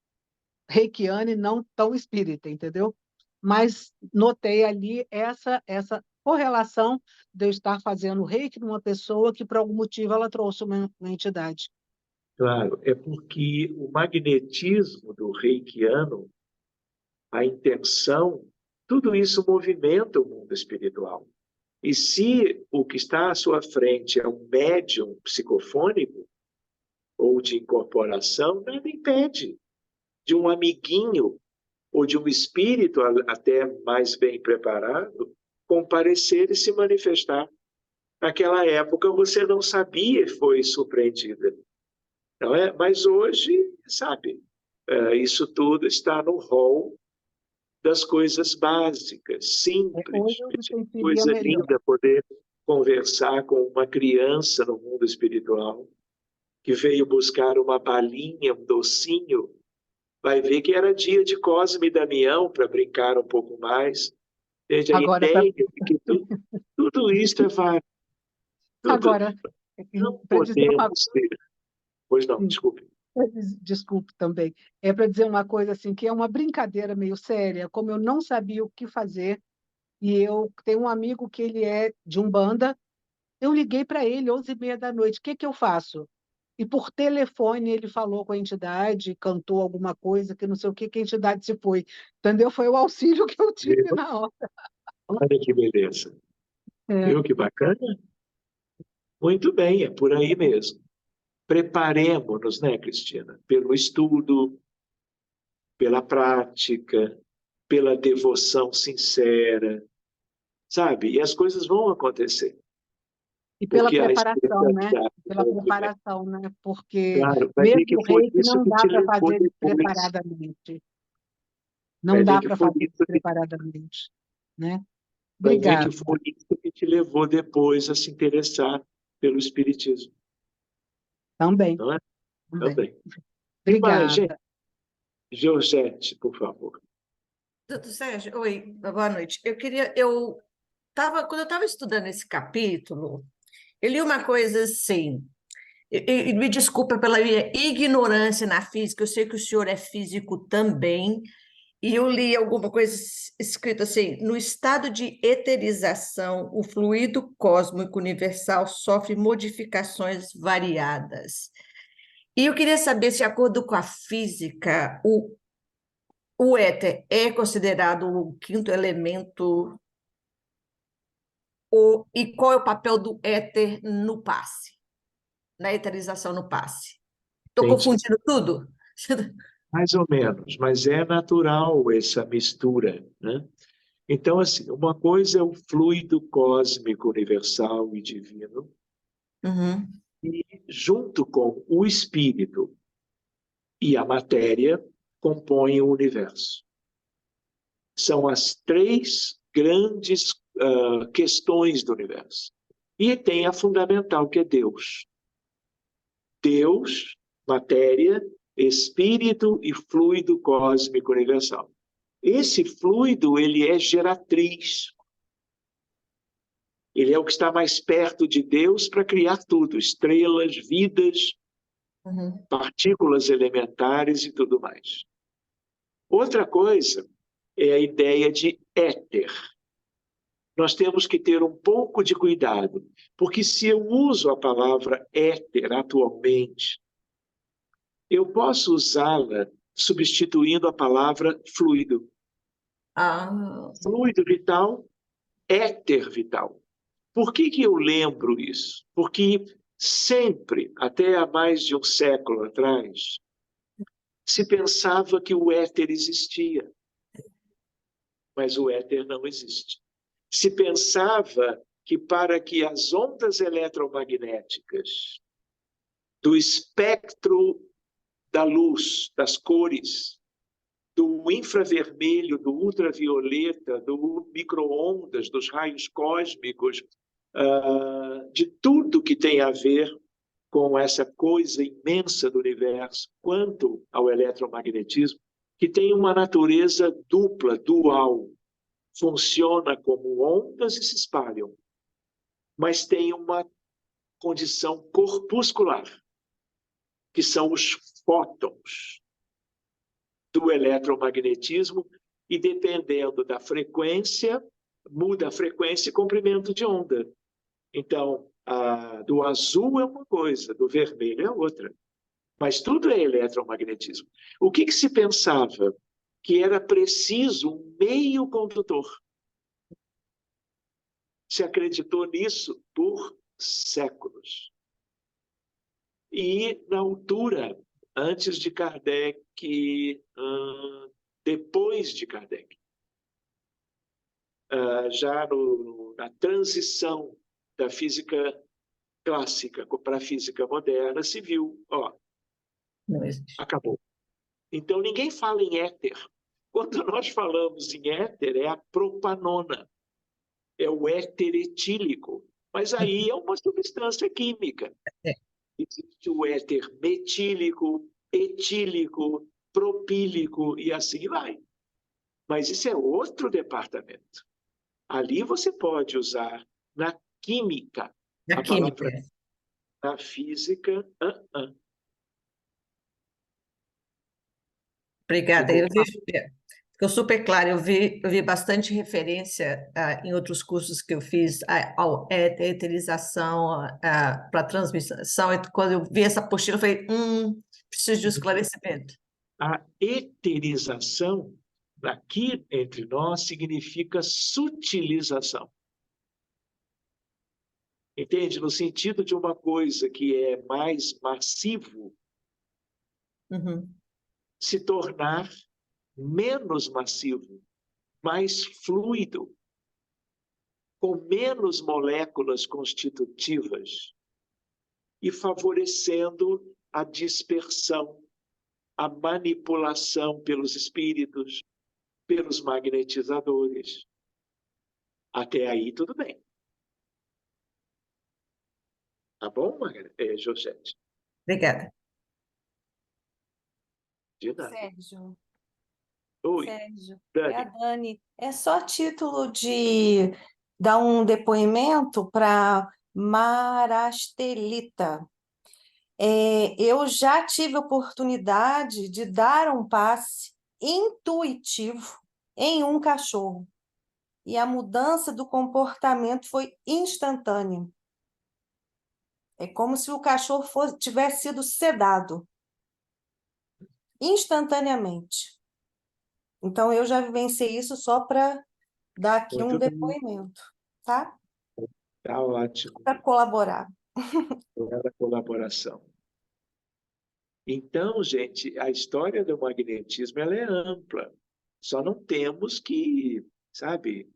reikiana e não tão espírita, entendeu? Mas notei ali essa correlação de eu estar fazendo reiki numa pessoa que, por algum motivo, ela trouxe uma entidade. Claro, é porque o magnetismo do reikiano, a intenção, tudo isso movimenta o mundo espiritual. E se o que está à sua frente é um médium psicofônico ou de incorporação, nada impede de um amiguinho ou de um espírito até mais bem preparado comparecer e se manifestar. Naquela época você não sabia e foi surpreendida, não é? Mas hoje, sabe, isso tudo está no rol das coisas básicas, simples. Hoje eu me sentiria Coisa melhor. linda poder conversar com uma criança no mundo espiritual que veio buscar uma balinha, um docinho, vai ver que era dia de Cosme e Damião para brincar um pouco mais. Desde a Agora, ideia de que tudo isso é válido. agora, Não para dizer uma podemos ter. Pois não, coisa, desculpe. desculpe também, é para dizer uma coisa assim, que é uma brincadeira meio séria, como eu não sabia o que fazer, e eu tenho um amigo que ele é de Umbanda, eu liguei para ele 11h30 da noite, o que que eu faço? E por telefone ele falou com a entidade, cantou alguma coisa, que não sei o que, que a entidade se foi. Entendeu? Foi o auxílio que eu tive na hora. Olha que beleza. É, Viu que bacana? Muito bem, é por aí mesmo. Preparemos-nos, né, Cristina? Pelo estudo, pela prática, pela devoção sincera, sabe? E as coisas vão acontecer. e pela Porque a preparação, né? expectativa, Pela preparação, né? Porque claro, vai ver que mesmo o foi reiki isso não que dá te para levou fazer depois. despreparadamente. Vai Não ver dá que para foi fazer isso que, despreparadamente, né? vai ver que Obrigada. foi isso que te levou depois a se interessar pelo espiritismo, Também, não é? também. Também. E mais, gente? Obrigada. Georgette, por favor. Doutor Sérgio, oi, boa noite. Quando eu estava estudando esse capítulo, eu li uma coisa assim, e me desculpa pela minha ignorância na física, eu sei que o senhor é físico também, e eu li alguma coisa escrita assim: no estado de eterização, o fluido cósmico universal sofre modificações variadas. E eu queria saber se, de acordo com a física, o éter é considerado o quinto elemento, e qual é o papel do éter no passe, na eterização no passe? Estou Entendi. confundindo tudo? Mais ou menos, mas é natural essa mistura, né? Então, assim, uma coisa é o fluido cósmico universal e divino, Uhum. e junto com o espírito e a matéria compõem o universo. São as três grandes questões do universo. E tem a fundamental, que é Deus. Deus, matéria, espírito e fluido cósmico universal. Esse fluido, ele é geratriz. Ele é o que está mais perto de Deus para criar tudo, estrelas, vidas, Uhum. partículas elementares e tudo mais. Outra coisa é a ideia de éter. Nós temos que ter um pouco de cuidado, porque se eu uso a palavra éter atualmente, eu posso usá-la substituindo a palavra fluido. Ah, Fluido vital, éter vital. Por que eu lembro isso? Porque sempre, até há mais de um século atrás, se pensava que o éter existia, mas o éter não existe. Se pensava que para que as ondas eletromagnéticas do espectro da luz, das cores, do infravermelho, do ultravioleta, do micro-ondas, dos raios cósmicos, de tudo que tem a ver com essa coisa imensa do universo, quanto ao eletromagnetismo, que tem uma natureza dupla, dual. Funciona como ondas e se espalham, mas tem uma condição corpuscular, que são os fótons do eletromagnetismo, e dependendo da frequência, muda a frequência e comprimento de onda. Então, do azul é uma coisa, do vermelho é outra. Mas tudo é eletromagnetismo. O que se pensava? Que era preciso um meio condutor. Se acreditou nisso por séculos. E na altura, antes de Kardec, depois de Kardec, já na transição da física clássica para a física moderna, se viu, não existe. acabou. Então, ninguém fala em éter. Quando nós falamos em éter, é a propanona, é o éter etílico. Mas aí é uma substância química. É. Existe o éter metílico, etílico, propílico e assim vai. Mas isso é outro departamento. Ali você pode usar na química Na a química. palavra, na física, Obrigada. Ficou Ficou super claro. Eu vi bastante referência em outros cursos que eu fiz à eterização, para transmissão. E quando eu vi essa apostila, eu falei, preciso de um esclarecimento. A eterização, aqui entre nós, significa sutilização. Entende? No sentido de uma coisa que é mais massivo, Uhum. se tornar menos massivo, mais fluido, com menos moléculas constitutivas e favorecendo a dispersão, a manipulação pelos espíritos, pelos magnetizadores. Até aí, tudo bem. Tá bom, Josete? Obrigada. De nada. Sérgio, Oi, Sérgio, Dani. é a Dani. É só título de dar um depoimento para Marastelita. Eu já tive a oportunidade de dar um passe intuitivo em um cachorro. E a mudança do comportamento foi instantânea. É como se o cachorro tivesse sido sedado instantaneamente. Então, eu já vivenciei isso só para dar aqui um Muito bem. depoimento, tá? Tá ótimo. Para colaborar. Pela colaboração. Então, gente, a história do magnetismo ela é ampla. Só não temos que, sabe,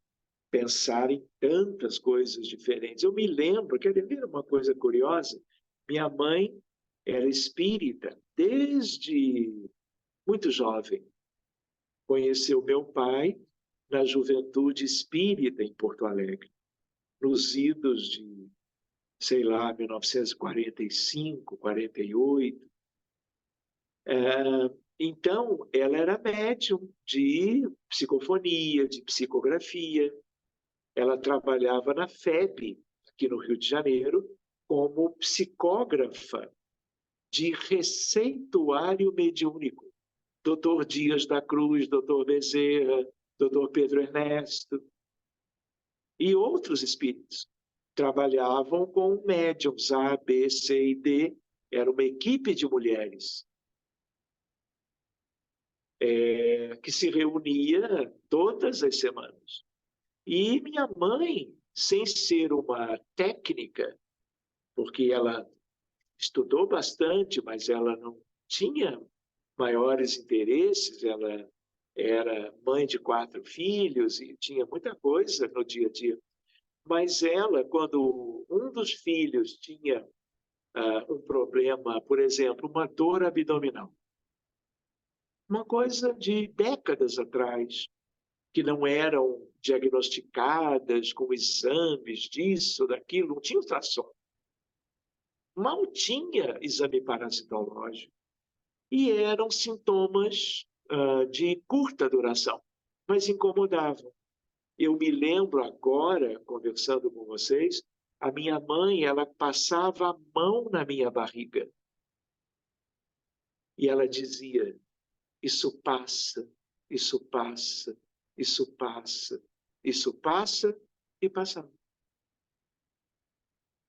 pensar em tantas coisas diferentes. Eu me lembro, quer ver uma coisa curiosa? Minha mãe era espírita desde muito jovem. Conheceu meu pai na juventude espírita em Porto Alegre, nos idos de, sei lá, 1945, 48. Então, ela era médium de psicofonia, de psicografia. Ela trabalhava na FEB, aqui no Rio de Janeiro, como psicógrafa de receituário mediúnico. Dr. Dias da Cruz, Dr. Bezerra, Dr. Pedro Ernesto e outros espíritos trabalhavam com médiums A, B, C e D. Era uma equipe de mulheres que se reunia todas as semanas. E minha mãe, sem ser uma técnica, porque ela estudou bastante, mas ela não tinha maiores interesses, ela era mãe de 4 filhos e tinha muita coisa no dia a dia. Mas ela, quando um dos filhos tinha um problema, por exemplo, uma dor abdominal, uma coisa de décadas atrás, que não eram diagnosticadas com exames disso, daquilo, não tinha ultrassom. Mal tinha exame parasitológico. E eram sintomas de curta duração, mas incomodavam. Eu me lembro agora, conversando com vocês, a minha mãe, ela passava a mão na minha barriga. E ela dizia, isso passa, isso passa, isso passa, isso passa e passava.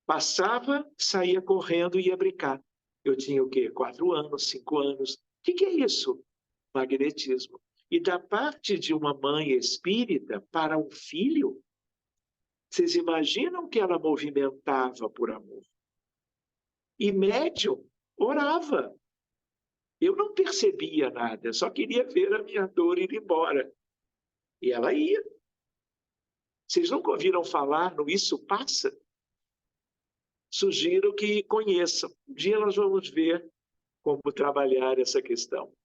Passava, saía correndo e ia brincar. Eu tinha o quê? 4 anos, 5 anos. O que é isso? Magnetismo. E da parte de uma mãe espírita para um filho, vocês imaginam que ela movimentava por amor. E médium orava. Eu não percebia nada, só queria ver a minha dor ir embora. E ela ia. Vocês nunca ouviram falar no Isso Passa? Sugiro que conheçam. Um dia nós vamos ver como trabalhar essa questão.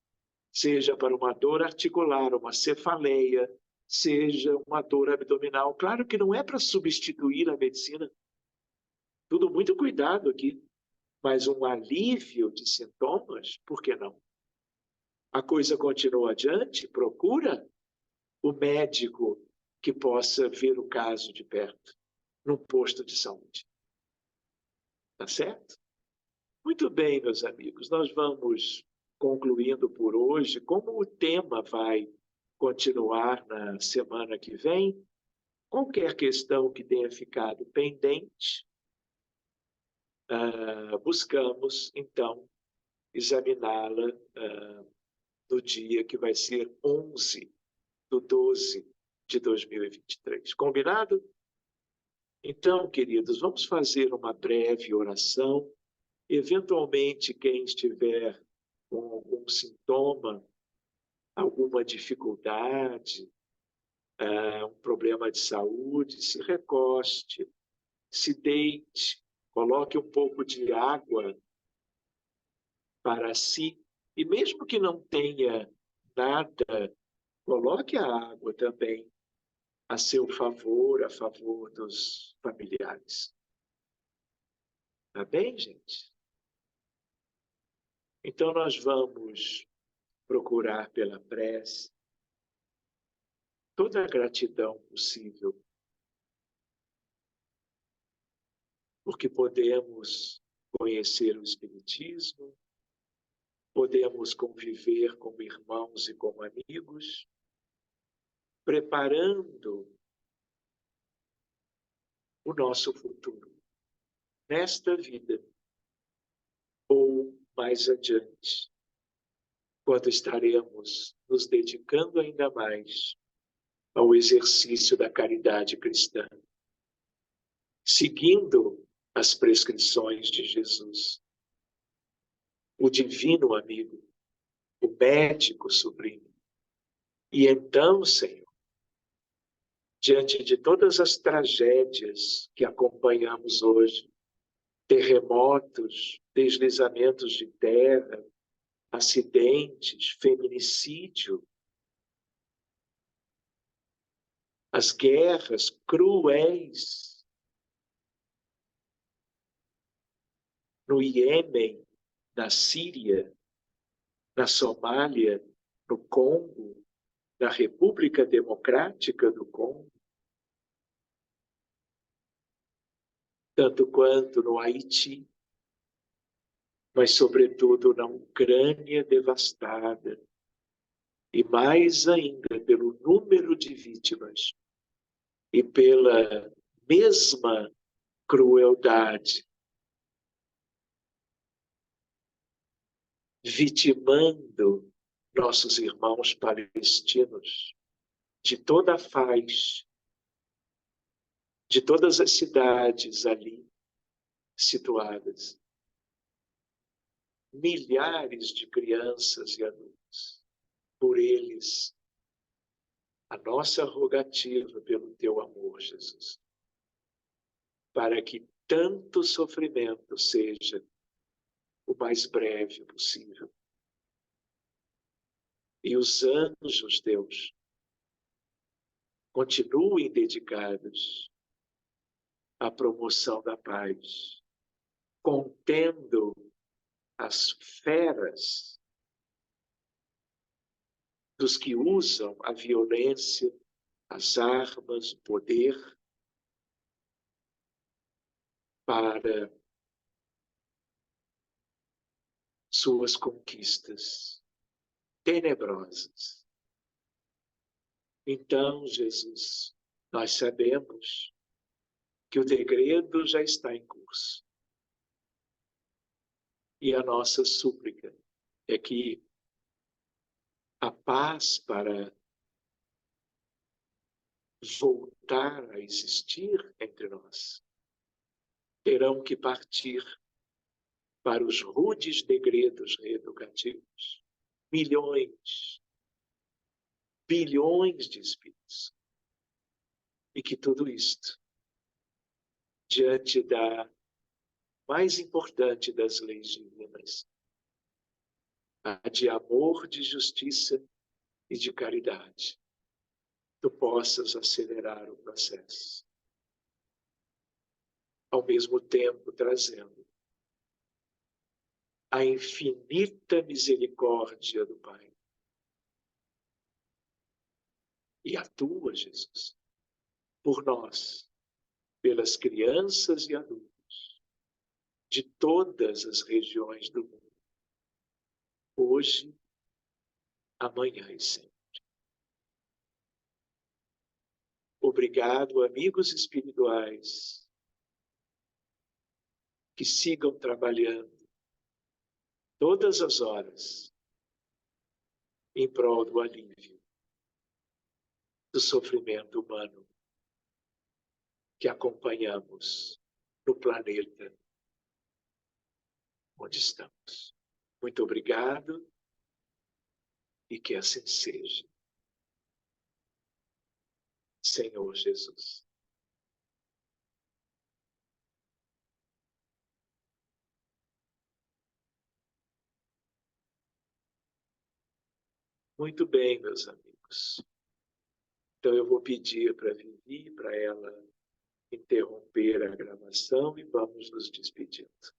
Seja para uma dor articular, uma cefaleia, seja uma dor abdominal. Claro que não é para substituir a medicina. Tudo muito cuidado aqui. Mas um alívio de sintomas, por que não? A coisa continua adiante, procura o médico que possa ver o caso de perto, no posto de saúde. Tá certo? Muito bem, meus amigos, nós vamos concluindo por hoje. Como o tema vai continuar na semana que vem, qualquer questão que tenha ficado pendente, buscamos, então, examiná-la no dia que vai ser 11/12 de 2023. Combinado? Então, queridos, vamos fazer uma breve oração. Eventualmente, quem estiver com algum sintoma, alguma dificuldade, um problema de saúde, se recoste, se deite, coloque um pouco de água para si, e mesmo que não tenha nada, coloque a água também a seu favor, a favor dos familiares. Tá bem, gente? Então, nós vamos procurar pela prece toda a gratidão possível, porque podemos conhecer o Espiritismo, podemos conviver como irmãos e como amigos, preparando o nosso futuro, nesta vida ou mais adiante, quando estaremos nos dedicando ainda mais ao exercício da caridade cristã, seguindo as prescrições de Jesus, o divino amigo, o médico sublime. E então, Senhor, diante de todas as tragédias que acompanhamos hoje, terremotos, deslizamentos de terra, acidentes, feminicídio, as guerras cruéis no Iêmen, na Síria, na Somália, no Congo, na República Democrática do Congo, tanto quanto no Haiti, mas sobretudo na Ucrânia devastada, e mais ainda pelo número de vítimas e pela mesma crueldade, vitimando nossos irmãos palestinos de toda a faixa, de todas as cidades ali situadas. Milhares de crianças e adultos. Por eles, a nossa rogativa pelo teu amor, Jesus, para que tanto sofrimento seja o mais breve possível. E os anjos, Deus, continuem dedicados à promoção da paz, contendo as feras dos que usam a violência, as armas, o poder para suas conquistas tenebrosas. Então, Jesus, nós sabemos que o degredo já está em curso. E a nossa súplica é que a paz para voltar a existir entre nós terão que partir para os rudes degredos reeducativos. Milhões, bilhões de espíritos. E que tudo isto, diante da mais importante das leis divinas, a de amor, de justiça e de caridade, tu possas acelerar o processo. Ao mesmo tempo, trazendo a infinita misericórdia do Pai e atua, Jesus, por nós, pelas crianças e adultos de todas as regiões do mundo, hoje, amanhã e sempre. Obrigado, amigos espirituais, que sigam trabalhando todas as horas em prol do alívio do sofrimento humano que acompanhamos no planeta onde estamos. Muito obrigado e que assim seja. Senhor Jesus. Muito bem, meus amigos. Então eu vou pedir para a Vivi, para ela interromper a gravação e vamos nos despedindo.